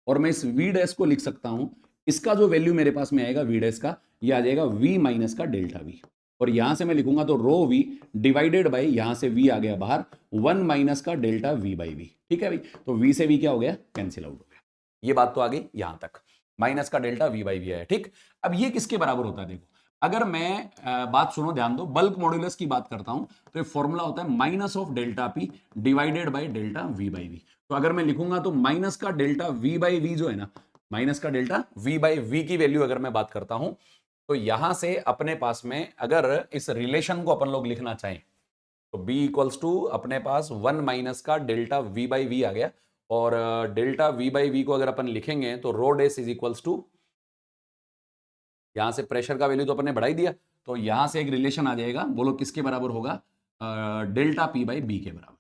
और मैं इस वी डैश को लिख सकता हूं, इसका जो वैल्यू मेरे पास में आएगा वी डैश का, ये आ जाएगा वी माइनस का डेल्टा वी, और यहां से मैं लिखूंगा तो रो वी डिवाइडेड बाई, यहां से वी आ गया बाहर, 1 माइनस का डेल्टा वी बाई वी। ठीक है भाई, तो वी से वी क्या हो गया, कैंसिल आउट हो गया। ये बात तो आ गई यहां तक, माइनस का डेल्टा वी बाई वी है। ठीक, अब ये किसके बराबर होता है, देखो अगर मैं बात सुनो ध्यान दो, बल्क मॉड्यूलस की बात करता हूं तो ये फॉर्मूला होता है minus of delta P divided by delta V by V. तो अगर मैं लिखूंगा तो माइनस का डेल्टा वी बाई वी जो है ना, माइनस का डेल्टा वी बाई वी की वैल्यू अगर मैं बात करता हूं तो यहां से अपने पास में अगर इस रिलेशन को अपन लोग लिखना चाहें तो b इक्वल्स टू अपने पास 1 माइनस का डेल्टा v बाई वी आ गया, और डेल्टा v बाई वी को अगर अपन लिखेंगे तो रो डेस इज इक्वल्स टू, यहां से प्रेशर का वैल्यू तो अपन ने बढ़ा ही दिया, तो यहां से एक रिलेशन आ जाएगा, बोलो किसके बराबर होगा, डेल्टा p बाई बी के बराबर,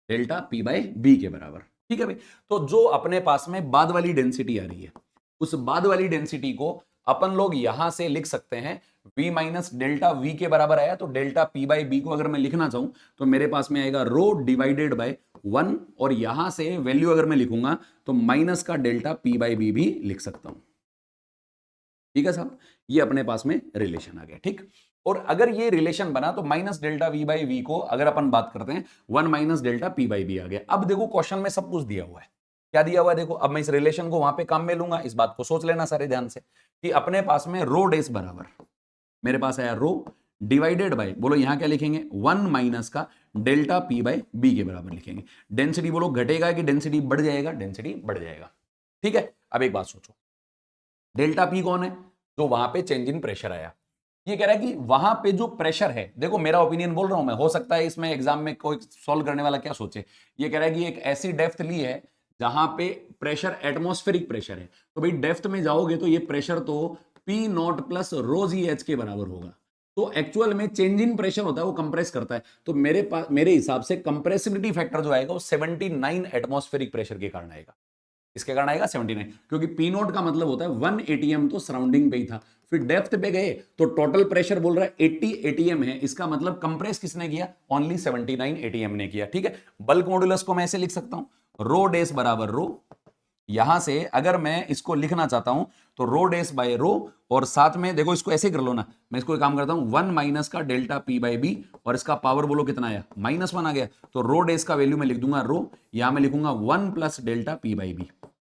डेल्टा p बाई बी के बराबर। ठीक है भाई, तो जो अपने पास में बाद वाली डेंसिटी आ रही है उस बाद वाली डेंसिटी को अपन लोग यहां से लिख सकते हैं v माइनस डेल्टा v के बराबर आया, तो डेल्टा p बाई बी को अगर मैं लिखना चाहूं तो मेरे पास में आएगा रो डिवाइडेड बाय 1, और यहां से वैल्यू अगर मैं लिखूंगा तो माइनस का डेल्टा p बाई बी भी लिख सकता हूं। ठीक है साहब, ये अपने पास में रिलेशन आ गया। ठीक, और अगर ये रिलेशन बना तो minus delta V by V को अगर अपन बात करते हैं 1 minus delta P by B आ गया। अब देखो क्वेश्चन में सब कुछ दिया हुआ है, क्या दिया हुआ है देखो। अब मैं इस रिलेशन को वहां पे काम में लूंगा, इस बात को सोच लेना सारे ध्यान से कि अपने पास में रो डेस बराबर, मेरे पास आया रो डिवाइडेड बाय, बोलो यहां क्या लिखेंगे 1 माइनस का डेल्टा पी बाई बी के बराबर लिखेंगे। डेंसिटी बोलो घटेगा कि डेंसिटी बढ़ जाएगा, डेंसिटी बढ़ जाएगा। ठीक है, अब एक बात सोचो, डेल्टा पी कौन है, जो वहां पे चेंज इन प्रेशर आया। ये कह रहा है कि वहां पे जो प्रेशर है, देखो मेरा ओपिनियन बोल रहा हूं मैं, हो सकता है इसमें एग्जाम में कोई सॉल्व करने वाला क्या सोचे, ये कह रहा है कि एक ऐसी डेप्थ ली है जहां पे प्रेशर एटमॉस्फेरिक प्रेशर है, तो भाई डेप्थ में जाओगे तो ये प्रेशर तो P not plus row ji H के बराबर होगा। तो एक्चुअल में चेंज इन प्रेशर होता है, वो कंप्रेस करता है, तो मेरे पास मेरे हिसाब से कंप्रेसिबिलिटी फैक्टर जो आएगा वो 79 एटमॉस्फेरिक प्रेशर के कारण आएगा। इसके कारण आएगा 79, क्योंकि पी नोट का मतलब होता है 1 एटीएम तो सराउंडिंग पे ही था, फिर डेप्थ पे गए तो टोटल प्रेशर बोल रहा है 80 एटीएम है, इसका मतलब कंप्रेस किसने किया, ओनली 79 एटीएम ने किया। ठीक है, बल्क मॉडुलस को मैं ऐसे लिख सकता हूं, रो डेस बराबर रो, यहां से अगर मैं इसको लिखना चाहता हूं तो रो डेस बाय रो, और साथ में देखो इसको ऐसे कर लो ना, मैं इसको एक काम करता हूं 1 माइनस का डेल्टा पी बाई बी, और इसका पावर बोलो कितना आया -1 आ गया, तो रो डेस का वैल्यू मैं लिख दूंगा रो, यहां मैं लिखूंगा 1 plus delta P by B.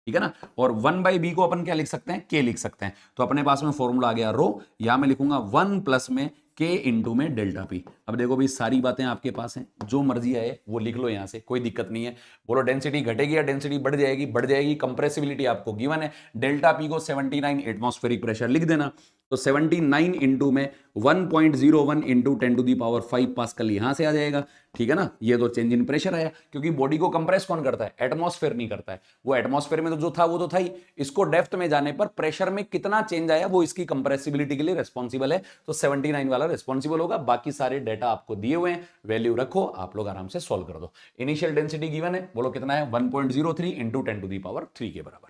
ठीक है ना, और 1 बाई बी को अपन क्या लिख सकते हैं, के लिख सकते हैं, तो अपने पास में फॉर्मूला आ गया रो, यहां मैं लिखूंगा 1 प्लस में के इंटू में डेल्टा पी। अब देखो भाई सारी बातें आपके पास हैं, जो मर्जी आए वो लिख लो यहां से, कोई दिक्कत नहीं है। बोलो डेंसिटी घटेगी या डेंसिटी बढ़ जाएगी, बढ़ जाएगी। कंप्रेसिबिलिटी आपको गिवन है, डेल्टा पी को 79 एटमॉस्फेरिक प्रेशर लिख देना, तो 79 इंटू में 1.01 इंटू 10⁵ पास्कल यहां से आ जाएगा। ठीक है ना, ये तो चेंज इन प्रेशर आया, क्योंकि बॉडी को कंप्रेस कौन करता है, एटमॉस्फेयर नहीं करता है, वो एटमॉस्फेयर में तो जो था वो तो था ही, इसको डेप्थ में जाने पर प्रेशर में कितना चेंज आया वो इसकी कंप्रेसिबिलिटी के लिए रिस्पॉन्सिबल है, तो 79 वाला रिस्पॉन्सिबल होगा। बाकी सारे डेटा आपको दिए हुए हैं, वैल्यू रखो, आप लोग आराम से सॉल्व कर दो। इनिशियल डेंसिटी गिवन है, बोलो कितना है 1.03 इंटू 10⁻³ के बराबर।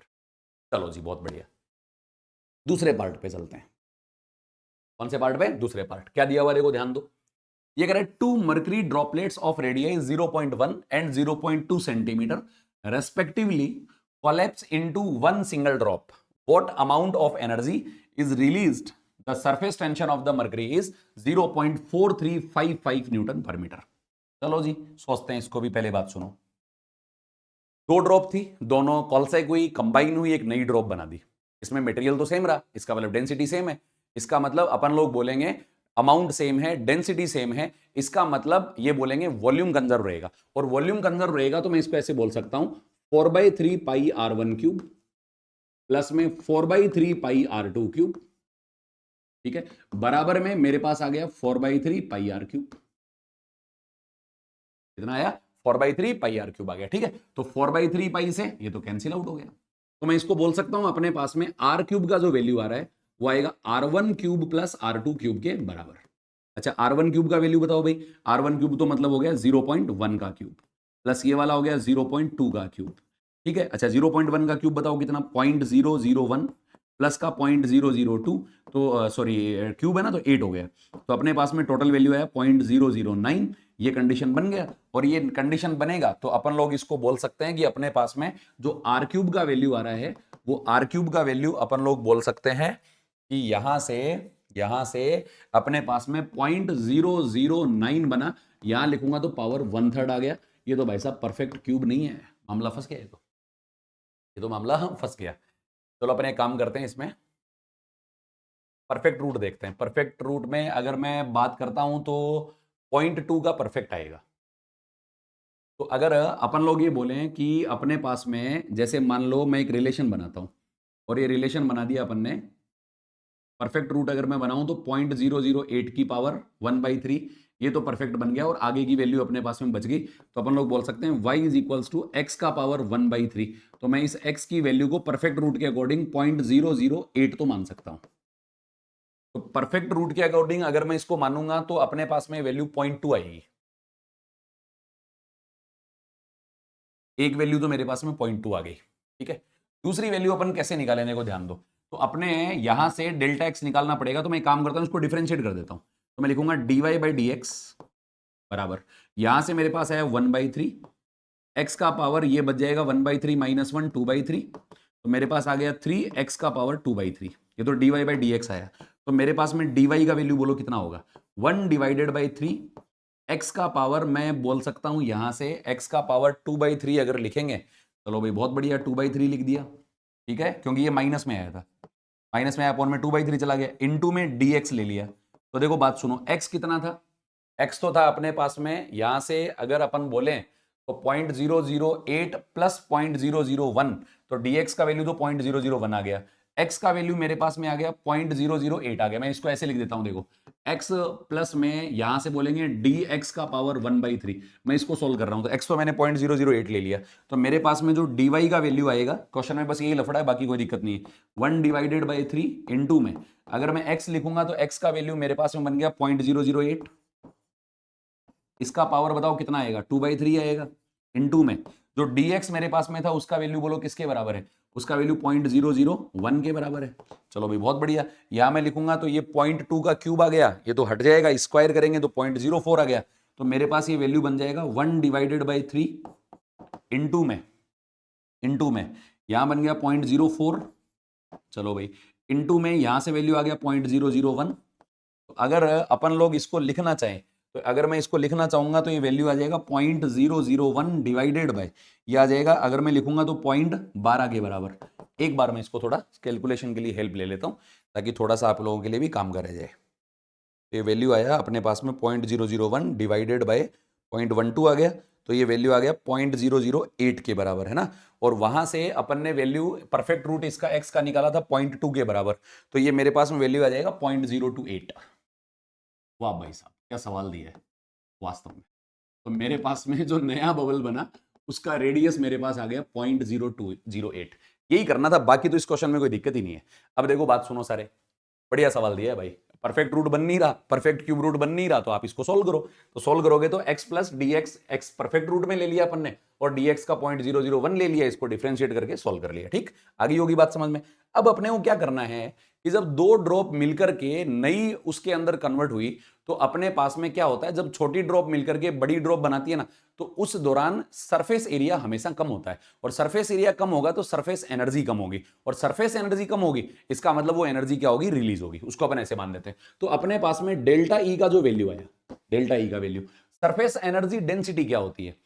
चलो जी, बहुत बढ़िया, दूसरे पार्ट पे चलते हैं। कौन से पार्ट पे, दूसरे पार्ट। क्या दिया हुआ देखो ध्यान दो, ये कह रहा है 2 mercury droplets of radii 0.1 and 0.2 centimetre respectively collapse into one single drop. What amount of energy is released? The surface tension of the mercury is 0.4355 Newton पर मीटर। चलो जी सोचते हैं इसको भी, पहले बात सुनो, दो ड्रॉप थी, दोनों कॉलसाइक हुई, कंबाइन हुई, एक नई ड्रॉप बना दी। इसमें मटेरियल तो सेम रहा, इसका मतलब डेंसिटी सेम है, इसका मतलब अपन लोग बोलेंगे अमाउंट सेम है, डेंसिटी सेम है, इसका मतलब ये बोलेंगे वॉल्यूम कंजर्व रहेगा, और वॉल्यूम कंजर्व रहेगा तो मैं इसको ऐसे बोल सकता हूं 4/3 पाई r1 क्यूब प्लस में 4/3 पाई r2 क्यूब। ठीक है, बराबर में मेरे पास आ गया 4/3 पाई r क्यूब, कितना आया 4/3 पाई r क्यूब आ गया। ठीक है, तो 4/3 पाई से ये तो कैंसिल आउट हो गया, तो मैं इसको बोल सकता हूं अपने पास में r क्यूब का जो वैल्यू आ रहा है वो आएगा r1 cube plus r2 cube के बराबर। अच्छा, r1 क्यूब का वैल्यू बताओ भाई, r1 क्यूब तो मतलब हो गया 0.1 का क्यूब, प्लस ये वाला हो गया 0.2 का क्यूब। ठीक है, अच्छा 0.1 का क्यूब बताओ कितना, 0.001 प्लस का 0.002, तो सॉरी क्यूब है ना, तो 8 हो गया, तो अपने पास में टोटल वैल्यू आया 0.009। ये कंडीशन बन गया, और ये कंडीशन बनेगा तो अपन लोग इसको बोल सकते हैं कि अपने पास में जो आर क्यूब का वैल्यू आ रहा है वो आर क्यूब का वैल्यू अपन लोग बोल सकते हैं कि यहां से अपने पास में 0.009 बना, यहां लिखूंगा तो पावर 1/3 आ गया। ये तो भाई साहब परफेक्ट क्यूब नहीं है, मामला फंस गया, ये तो मामला फंस गया। चलो अपने काम करते हैं, इसमें परफेक्ट रूट देखते हैं। परफेक्ट रूट में अगर मैं बात करता हूं तो 0.2 का परफेक्ट आएगा। तो अगर अपन लोग ये बोलें कि अपने पास में, जैसे मान लो मैं एक रिलेशन बनाता हूं, और ये रिलेशन बना दिया अपन ने, परफेक्ट रूट अगर मैं बनाऊं तो 0.008 की पावर 1/3, ये तो परफेक्ट बन गया, और आगे की वैल्यू अपने पास में बच गई, तो अपन लोग बोल सकते हैं y is equals to X का पावर 1/3। तो मैं इस x की वैल्यू को परफेक्ट रूट के अकॉर्डिंग 0.008 तो मान सकता हूं। तो परफेक्ट रूट के अकॉर्डिंग अगर मैं इसको मानूंगा तो अपने पास में वैल्यू 0.2 आएगी, एक वैल्यू तो मेरे पास में 0.2 आ गई। ठीक है, दूसरी वैल्यू अपन कैसे निकालेंगे को ध्यान दो। तो अपने यहां से डेल्टा एक्स निकालना पड़ेगा, तो मैं एक काम करता हूं, इसको डिफरेंशिएट कर देता हूं। तो मैं लिखूंगा dy बाई डी एक्स बराबर, यहां से मेरे पास आया 1/3, एक्स का पावर ये बच जाएगा 1/3 माइनस 1 2/3, तो मेरे पास आ गया 3 एक्स का पावर 2/3। ये तो dy बाई डी एक्स आया। तो मेरे पास में dy का वैल्यू बोलो कितना होगा, 1 डिवाइडेड बाई 3, एक्स का पावर मैं बोल सकता हूं यहां से एक्स का पावर 2/3 अगर लिखेंगे, चलो भाई बहुत बढ़िया, 2/3 लिख दिया, ठीक है, क्योंकि ये माइनस में आया था, माइनस में आया, अपॉन में 2/3 चला गया, इनटू में dx ले लिया। तो देखो बात सुनो, x कितना था, x तो था अपने पास में, यहां से अगर अपन बोले तो 0.008 प्लस 0.001, तो dx का वैल्यू तो 0.001 आ गया, x का वैल्यू मेरे पास में आ गया 0.008 आ गया। मैं इसको ऐसे लिख देता हूं, देखो x प्लस में यहां से बोलेंगे dx का पावर 1/3, मैं इसको सोल्व कर रहा हूं, तो x तो मैंने 0.008 ले लिया, तो मेरे पास में जो dy का वैल्यू आएगा, क्वेश्चन में बस यही लफड़ा है, बाकी कोई दिक्कत नहीं है, 1 डिवाइडेड बाई 3 इनटू में अगर मैं x लिखूंगा तो x का वैल्यू मेरे पास में बन गया 0.008, इसका पावर बताओ कितना आएगा, 2/3 आएगा, इनटू में जो dx मेरे पास में था उसका वैल्यू बोलो किसके बराबर है, उसका वैल्यू 0.001 के बराबर है। चलो भाई बहुत बढ़िया, यहां मैं लिखूंगा तो ये 0.2 का क्यूब आ गया, ये तो हट जाएगा, स्क्वायर करेंगे तो 0.04 आ गया, तो मेरे पास ये वैल्यू बन जाएगा 1 डिवाइडेड बाई 3 इनटू में यहां बन गया 0.04, चलो भाई इनटू में यहां से वैल्यू आ गया 0.001। तो अगर अपन लोग इसको लिखना चाहें, तो अगर मैं इसको लिखना चाहूंगा तो ये वैल्यू आ जाएगा 0.001 डिवाइडेड बाय, ये आ जाएगा अगर मैं लिखूंगा तो 0.12 के बराबर। एक बार मैं इसको थोड़ा कैलकुलेशन के लिए हेल्प ले लेता हूं, ताकि थोड़ा सा आप लोगों के लिए भी काम करा जाए। ये वैल्यू आया अपने पास में 0.001 डिवाइडेड बाय 0.12 आ गया, तो ये वैल्यू आ गया 0.008 के बराबर, है ना। और वहां से अपन ने वैल्यू परफेक्ट रूट इसका x का निकाला था 0.2 के बराबर, तो ये मेरे पास में वैल्यू आ जाएगा 0.028। वाह भाई साहब क्या सवाल दिया है वास्तव में। तो मेरे पास में जो नया बबल बना उसका रेडियस मेरे पास आ गया 0.0208। यही करना था, बाकी तो इस क्वेश्चन में कोई दिक्कत ही नहीं है। अब देखो बात सुनो सारे, बढ़िया सवाल दिया है भाई, परफेक्ट रूट बन नहीं रहा, परफेक्ट क्यूब रूट बन नहीं रहा, तो आप इसको सोल्व करो। तो सोल्व करोगे तो x plus D X, X perfect root में ले लिया अपन ने, और dx का 0.001 ले लिया, इसको डिफरेंशिएट करके सोल्व कर लिया, ठीक। आगे होगी बात समझ में। अब अपने को क्या करना है कि जब दो ड्रॉप मिलकर के नई उसके अंदर कन्वर्ट हुई, तो अपने पास में क्या होता है, जब छोटी ड्रॉप मिलकर के बड़ी ड्रॉप बनाती है ना, तो उस दौरान सरफेस एरिया हमेशा कम होता है, और सरफेस एरिया कम होगा तो सरफेस एनर्जी कम होगी, और सरफेस एनर्जी कम होगी इसका मतलब वो एनर्जी क्या होगी, रिलीज होगी, उसको अपन ऐसे मान लेते हैं। तो अपने पास में डेल्टा ई का जो वैल्यू आया, डेल्टा ई का वैल्यू, सरफेस एनर्जी डेंसिटी क्या होती है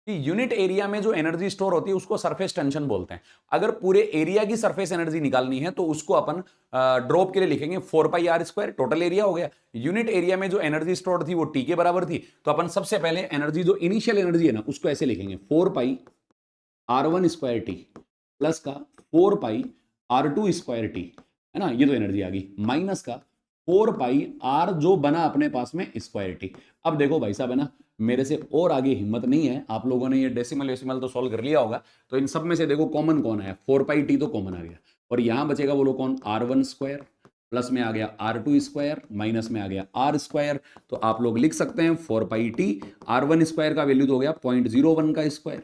कि यूनिट एरिया में जो एनर्जी स्टोर होती है उसको सरफेस टेंशन बोलते हैं। अगर पूरे एरिया की सरफेस एनर्जी निकालनी है तो उसको अपन ड्रॉप के लिए लिखेंगे 4πr², टोटल एरिया हो गया। यूनिट एरिया में जो एनर्जी स्टोर थी वो टी के बराबर थी, तो अपन सबसे पहले एनर्जी जो इनिशियल एनर्जी है ना उसको ऐसे लिखेंगे 4πr1² प्लस का 4πr2² है ना, ये तो एनर्जी आ गई, माइनस का 4πr जो बना अपने पास में स्क्वायर टी। अब देखो भाई साहब है ना, मेरे से और आगे हिम्मत नहीं है, आप लोगों ने ये डेसिमल वेसिमल तो सॉल्व कर लिया होगा, तो इन सब में से देखो कॉमन कौन है, 4πt तो कॉमन आ गया, और यहां बचेगा बोलो कौन, r1² प्लस में आ गया r2² माइनस में आ गया r²। तो आप लोग लिख सकते हैं 4πt, r1² का वैल्यू तो हो गया 0.01 का स्क्वायर,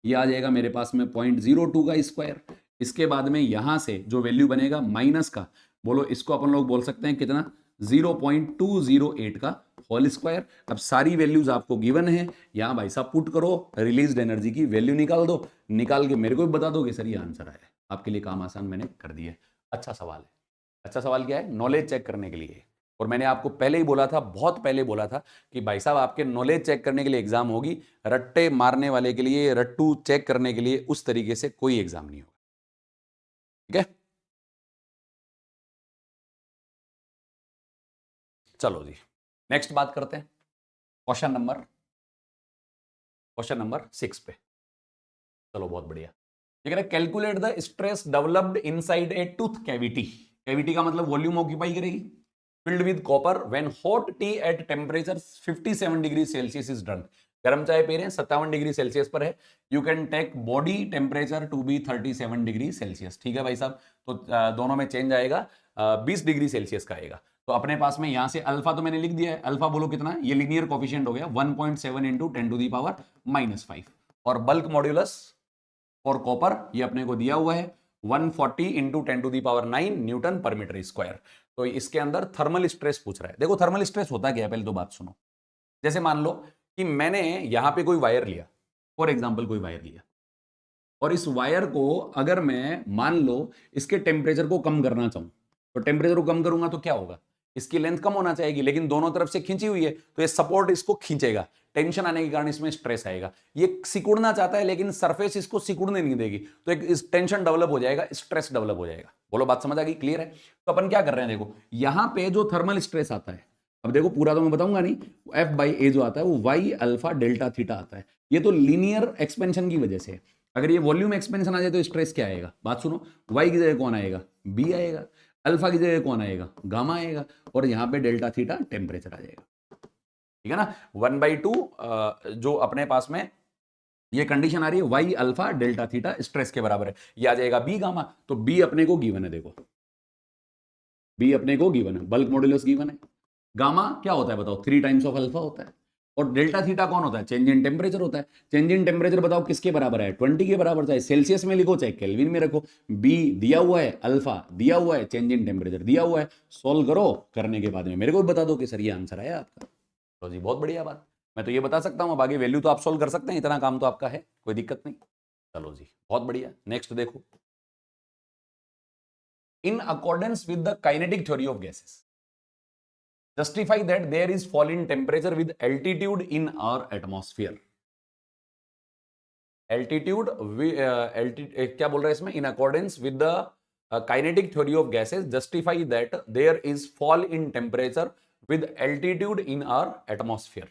ये आ जाएगा मेरे पास में 0.02 का स्क्वायर। इसके बाद में यहां से जो वैल्यू बनेगा माइनस का, बोलो इसको अपन लोग बोल सकते हैं कितना, 0.208 का होल स्क्वायर। अब सारी वैल्यूज आपको गिवन है, यहां भाई साहब पुट करो, रिलीज्ड एनर्जी की वैल्यू निकाल दो, निकाल के मेरे को भी बता दोगे सर ये आंसर आया, आपके लिए काम आसान मैंने कर दिया। अच्छा सवाल है, अच्छा सवाल क्या है, नॉलेज चेक करने के लिए। और मैंने आपको पहले ही बोला था, बहुत पहले बोला था कि भाई साहब आपके नॉलेज चेक करने के लिए एग्जाम होगी, रट्टे मारने वाले के लिए, रट्टू चेक करने के लिए उस तरीके से कोई एग्जाम नहीं होगा, ठीक है। चलो जी नेक्स्ट बात करते हैं, क्वेश्चन नंबर 6 पे। चलो बहुत बढ़िया, ये कह रहा है calculate the stress developed inside a tooth cavity. Cavity का मतलब वॉल्यूम ऑक्यूपाई करेगी, filled with copper when hot T at temperature 57 degree Celsius is drunk. गर्म चाय पी रहे हैं, 57 डिग्री सेल्सियस पर है, you can take body temperature to be 37 degree Celsius, ठीक है भाई साहब। तो दोनों में चेंज आएगा, 20 डिग्री सेल्सियस का आएगा। तो अपने पास में यहां से अल्फा तो मैंने लिख दिया है, अल्फा बोलो कितना, ये लीनियर कोफिशिएंट हो गया 1.7 इंटू 10⁻⁻⁵, और बल्क मॉड्यूलस फॉर कॉपर ये अपने को दिया हुआ है 140 इंटू 10⁹ न्यूटन पर मीटर स्क्वायर। तो इसके अंदर थर्मल स्ट्रेस पूछ रहा है। देखो थर्मल स्ट्रेस होता क्या है, पहले तो बात सुनो। जैसे मान लो कि मैंने यहां पे कोई वायर लिया, फॉर एग्जाम्पल कोई वायर लिया, और इस वायर को अगर मैं मान लो इसके टेम्परेचर को कम करना चाहूं, तो टेम्परेचर को कम करूंगा तो क्या होगा, इसकी लेंथ कम होना चाहिए, लेकिन दोनों तरफ से खींची हुई है तो ये सपोर्ट इसको खींचेगा, टेंशन आने के कारण इसमें स्ट्रेस आएगा। ये सिकुड़ना चाहता है लेकिन सरफेस इसको सिकुड़ने नहीं देगी, तो एक टेंशन डेवलप हो जाएगा, स्ट्रेस डेवलप हो जाएगा। बोलो बात समझ आ गई, क्लियर है? तो अपन क्या कर रहे हैं, देखो यहां पे जो थर्मल स्ट्रेस आता है, अब देखो पूरा तो मैं बताऊंगा नहीं, F/A जो आता है वो वाई अल्फा डेल्टा थीटा आता है। ये तो लीनियर एक्सपेंशन की वजह से है। अगर ये वॉल्यूम एक्सपेंशन आ जाए तो स्ट्रेस क्या आएगा, बात सुनो, वाई की जगह कौन आएगा, बी आएगा, अल्फा की जगह कौन आएगा, गामा आएगा, और यहां पे डेल्टा थीटा टेम्परेचर आ जाएगा। ठीक है ना, 1/2 जो अपने पास में ये कंडीशन आ रही है, Y alpha delta theta stress के बराबर है, ये आ जाएगा बी गामा। तो बी अपने को गिवन है, देखो बी अपने को गिवन है, बल्क मॉड्यूलस गिवन है। गामा क्या होता है बताओ, 3 टाइम्स ऑफ अल्फा होता है। और डेल्टा थीटा कौन होता है, चेंज इन टेम्परेचर होता है। चेंज इन टेम्परेचर बताओ किसके बराबर है, 20 के बराबर, चाहे सेल्सियस में लिखो चाहे केल्विन में रखो। बी दिया हुआ है, अल्फा दिया हुआ है, चेंज इन टेम्परेचर दिया हुआ है। सोल्व करो, करने के बाद में मेरे को बता दो कि सर ये आंसर आया आपका। तो जी बहुत बढ़िया बात, मैं तो ये बता सकता हूं, अब आगे वैल्यू तो आप सोल्व कर सकते हैं, इतना काम तो आपका है, कोई दिक्कत नहीं। चलो जी बहुत बढ़िया, नेक्स्ट देखो। In accordance with the kinetic theory of gases justify that there is fall in temperature with altitude in our atmosphere। altitude क्या बोल रहा है इसमें, in accordance with the kinetic theory of gases justify that there is fall in temperature with altitude in our atmosphere।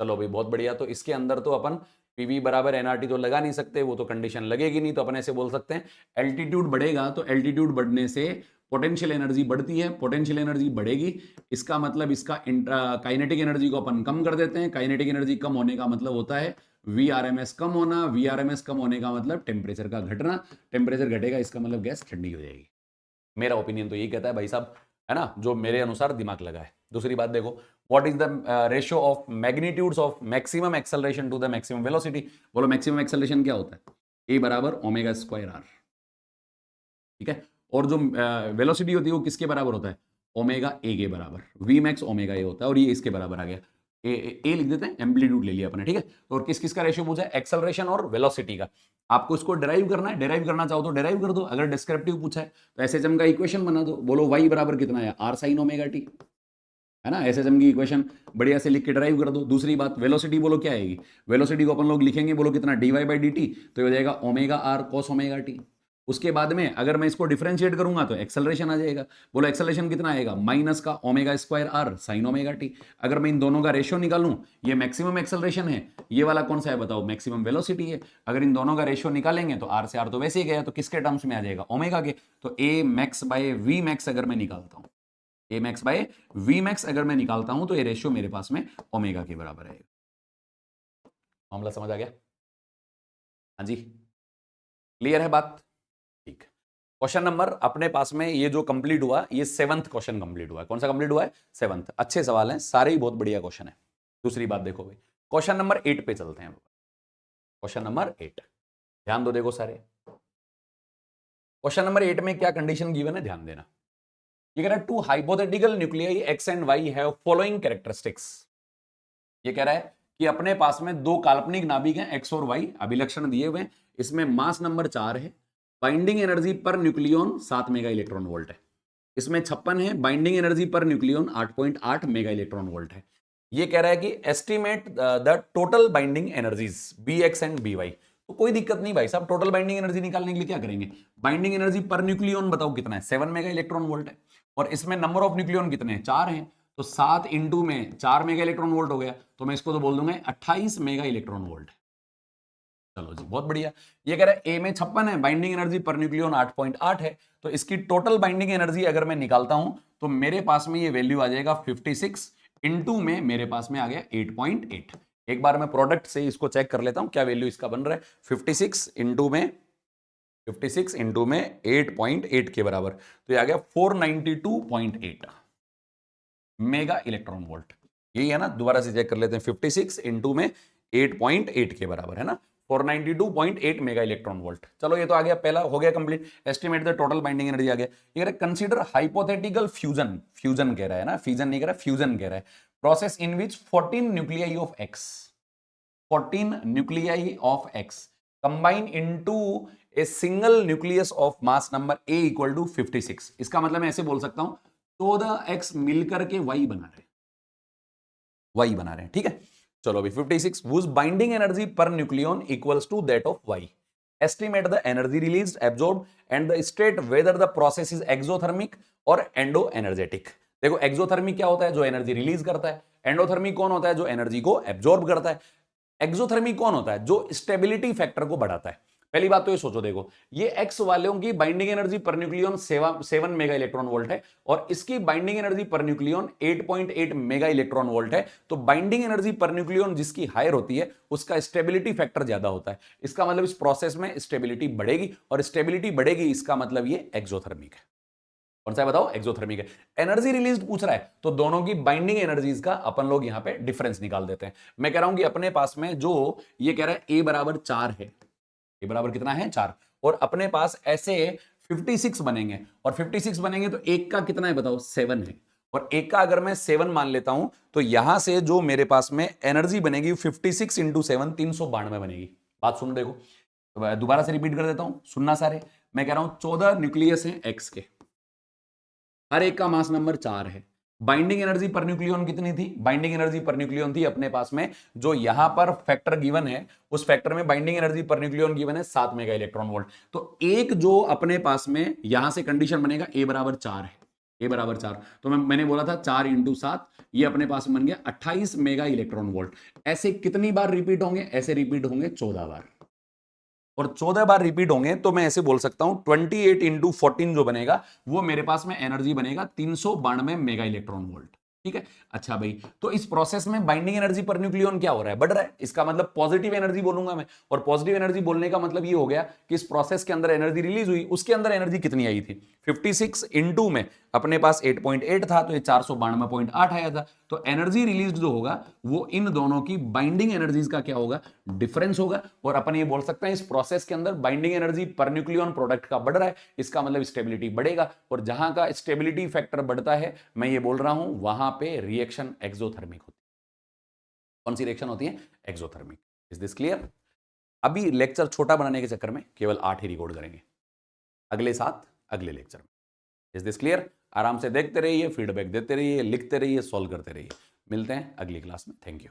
चलो भाई बहुत बढ़िया, तो इसके अंदर तो अपन पीवी बराबर एनआरटी तो लगा नहीं सकते, वो तो कंडीशन लगेगी नहीं, तो अपन ऐसे बोल सकते हैं एल्टीट्यूड बढ़ेगा तो एल्टीट्यूड बढ़ने से पोटेंशियल एनर्जी बढ़ती है, पोटेंशियल एनर्जी बढ़ेगी, इसका मतलब इसका काइनेटिक एनर्जी को अपन कम कर देते हैं। काइनेटिक एनर्जी कम होने का मतलब होता है वीआरएमएस कम होना, वीआरएमएस कम होने का मतलब टेम्परेचर का घटना, टेम्परेचर घटेगा इसका मतलब गैस ठंडी हो जाएगी। मेरा ओपिनियन तो यही कहता है भाई साहब, है ना, जो मेरे अनुसार दिमाग लगा है। दूसरी बात देखो, what is the ratio of magnitudes of maximum acceleration to the maximum velocity. बोलो मैक्सिमम एक्सेलरेशन क्या होता है, ए बराबर ओमेगा स्क्वायर आर। ठीक है, और जो वेलोसिटी होती है वो किसके बराबर होता है, ओमेगा ए के बराबर, वी मैक्स ओमेगा ए होता है, और ये इसके बराबर आ गया, ए लिख देते हैं, एम्पलीट्यूड ले लिया अपने। ठीक है, तो और किस किस का रेशियो पूछा है, एक्सेलरेशन और वेलोसिटी का। आपको इसको डिराइव करना है, डिराइव करना चाहो तो डिराइव कर दो, अगर डिस्क्रिप्टिव पूछा है तो एसएचएम का इक्वेशन बना दो। बोलो वाई बराबर कितना है, आर साइन ओमेगा टी, है ना, एसएचएम की इक्वेशन बढ़िया से लिख के डिराइव कर दो। दूसरी बात वेलोसिटी, बोलो क्या आएगी, वेलोसिटी को अपन लोग लिखेंगे, बोलो कितना, dy/dt, तो ये हो जाएगा omega R cos omega T. उसके बाद में अगर मैं इसको डिफरेंशिएट करूंगा तो एक्सेलरेशन आ जाएगा। बोलो एक्सेलरेशन कितना आएगा, माइनस का omega square R sine omega T. अगर मैं इन दोनों का रेशियो निकालूं, ये मैक्सिमम एक्सेलरेशन है, ये वाला कौन सा है बताओ, मैक्सिमम वेलोसिटी है। अगर इन दोनों का रेशियो निकालेंगे तो आर से आर तो वैसे ही गया, तो किसके टर्म्स में आ जाएगा, ओमेगा के। तो ए मैक्स बाय वी मैक्स अगर मैं निकालता हूं, ए मैक्स बाय वी मैक्स अगर मैं निकालता हूं, तो ये रेशियो मेरे पास में ओमेगा के बराबर है। मामला समझ आ गया? हाँ जी, क्लियर है बात? ठीक। क्वेश्चन नंबर अपने पास में ये जो कंप्लीट हुआ, ये 7th क्वेश्चन कंप्लीट हुआ है। कौन सा कंप्लीट हुआ है, 7th। अच्छे सवाल हैं सारे ही, बहुत बढ़िया क्वेश्चन है। दूसरी बात देखो भाई, क्वेश्चन नंबर 8 पे चलते हैं। क्वेश्चन नंबर 8 ध्यान दो, देखो सारे। क्वेश्चन नंबर 8 में क्या कंडीशन गिवन है, ध्यान देना। ये कह रहा है two hypothetical nuclei X and Y have following characteristics. ये कह रहा है कि अपने पास में दो काल्पनिक नाभिक हैं एक्स और वाई, अभिलक्षण दिए हुए हैं, इसमें मास नंबर 4 है, binding energy per nucleon 7 mega electron volt है, इसमें 56 है, binding energy per nucleon 8.8 mega electron volt है। ये कह रहा है कि estimate the total binding energies B X and B Y. तो कोई दिक्कत नहीं भाई साहब, टोटल बाइंडिंग एनर्जी निकालने के लिए क्या करेंगे, बाइंडिंग एनर्जी पर न्यूक्लियन बताओ कितना है, 7 मेगा इलेक्ट्रॉन वोल्ट है, और इसमें नंबर ऑफ न्यूक्लियन कितने हैं, 4 हैं, तो 7 इंटू में 4 मेगा इलेक्ट्रॉन वोल्ट हो गया, तो मैं इसको तो बोल दूंगा 28 मेगा इलेक्ट्रॉन वोल्ट। चलो जी बहुत बढ़िया। ये कह रहा है ए में 56 है, बाइंडिंग एनर्जी पर न्यूक्लियन 8.8 है, तो इसकी टोटल बाइंडिंग एनर्जी अगर मैं निकालता हूं तो मेरे पास में ये वैल्यू आ जाएगा 56 इंटू में मेरे पास में आ गया 8.8। एक बार मैं प्रोडक्ट से इसको चेक कर लेता हूं क्या वैल्यू इसका बन रहा है। 56 इंटू में 8.8 के बराबर, तो ये आ गया 492.8 मेगा इलेक्ट्रॉन वोल्ट। यही है ना, दोबारा से चेक कर लेते हैं, 56 इंटू में 8.8 के बराबर है ना, 492.8 मेगा इलेक्ट्रॉन वोल्ट। चलो ये तो आ गया, पहला हो गया complete. Estimate the total binding energy आ गया। ये कह रहा है कंसीडर हाइपोथेटिकल फ्यूजन, फ्यूजन कह रहा है ना, फ्यूजन नहीं कह रहा, फ्यूजन कह रहा है। Process in which 14 nuclei of X, 14 nuclei of X combine into a single nucleus of mass number A equal to 56। इसका मतलब मैं ऐसे बोल सकता हूं 14x मिलकर के y बना रहे हैं, y बना रहे हैं, ठीक है। चलो अभी 56 whose binding energy per nucleon equals to that of y, estimate the energy released, absorbed and the state whether the process is exothermic और एंडोएनर्जेटिक। देखो एक्सोथर्मिक क्या होता है, जो एनर्जी रिलीज करता है। एंडोथर्मिक कौन होता है, जो एनर्जी को एब्जॉर्ब करता है। एक्सोथर्मिक कौन होता है, जो स्टेबिलिटी फैक्टर को बढ़ाता है। पहली बात तो ये सोचो, देखो ये एक्स वालों की binding energy per nucleon 7 mega electron volt है और इसकी binding energy per nucleon 8.8 mega electron volt है। तो बाइंडिंग एनर्जी पर न्यूक्लियन जिसकी हायर होती है उसका स्टेबिलिटी फैक्टर ज्यादा होता है। इसका मतलब इस प्रोसेस में स्टेबिलिटी बढ़ेगी और स्टेबिलिटी बढ़ेगी, इसका मतलब ये एक्सोथर्मिक है। कौन सा है बताओ, एक्सोथर्मिक है। एनर्जी रिलीज पूछ रहा है तो दोनों की बाइंडिंग एनर्जीज का अपन लोग यहां पे डिफरेंस निकाल देते हैं। मैं कह रहा हूं कि अपने पास में जो ये कह रहा है a बराबर 4 है, a बराबर कितना है 4, और अपने पास ऐसे 56 बनेंगे, और 56 बनेंगे तो एक का कितना है बताओ, 7 है, और एक का अगर मैं 7 मान लेता हूं तो यहां से जो मेरे पास में एनर्जी बनेगी 56 इंटू 7 392 बनेगी। बात सुन देखो, दोबारा से रिपीट कर देता हूं, सुनना सारे। मैं कह रहा हूं 14 न्यूक्लियस हैं एक्स के, हर एक का मास नंबर 4 है। बाइंडिंग एनर्जी पर न्यूक्लियन कितनी थी, बाइंडिंग एनर्जी पर न्यूक्लियन थी अपने पास में, जो यहां पर फैक्टर गिवन है उस फैक्टर में binding energy per nucleon given है 7 मेगा इलेक्ट्रॉन वोल्ट। तो एक जो अपने पास में यहां से कंडीशन बनेगा a बराबर 4 है, a बराबर 4, तो मैंने बोला था 4 इंटू 7, ये अपने पास में बन गया 28 मेगा इलेक्ट्रॉन वोल्ट। ऐसे कितनी बार रिपीट होंगे, ऐसे रिपीट होंगे 14 बार, और 14 बार रिपीट होंगे तो मैं ऐसे बोल सकता हूं 28 इंटू 14 जो बनेगा वो मेरे पास में एनर्जी बनेगा 392 मेगा इलेक्ट्रॉन वोल्ट, ठीक है। अच्छा भाई, तो इस प्रोसेस में बाइंडिंग एनर्जी पर न्यूक्लियन क्या हो रहा है, बढ़ रहा है। इसका मतलब पॉजिटिव एनर्जी बोलूंगा मैं, और पॉजिटिव एनर्जी बोलने का मतलब ये हो गया कि इस प्रोसेस के अंदर एनर्जी रिलीज हुई, उसके अंदर एनर्जी कितनी आई थी 56 इंटू में अपने पास 8.8 था तो ये 492.8 आया था। तो एनर्जी रिलीज जो होगा वो इन दोनों की बाइंडिंग एनर्जीज का क्या होगा, डिफरेंस होगा। और अपन ये बोल सकते हैं इस प्रोसेस के अंदर binding energy per nucleon product का बढ़ रहा है, इसका मतलब स्टेबिलिटी बढ़ेगा, और जहां का स्टेबिलिटी फैक्टर बढ़ता है मैं ये बोल रहा हूं वहां पे रिएक्शन एक्सोथर्मिक होती है। कौन सी रिएक्शन होती है, एक्सोथर्मिक। Is this clear. अभी लेक्चर छोटा बनाने के चक्कर में केवल 8 ही रिकॉर्ड करेंगे, अगले 7 अगले लेक्चर में। Is this clear. आराम से देखते रहिए, फीडबैक देते रहिए, लिखते रहिए, सॉल्व करते रहिए। मिलते हैं अगली क्लास में। Thank you.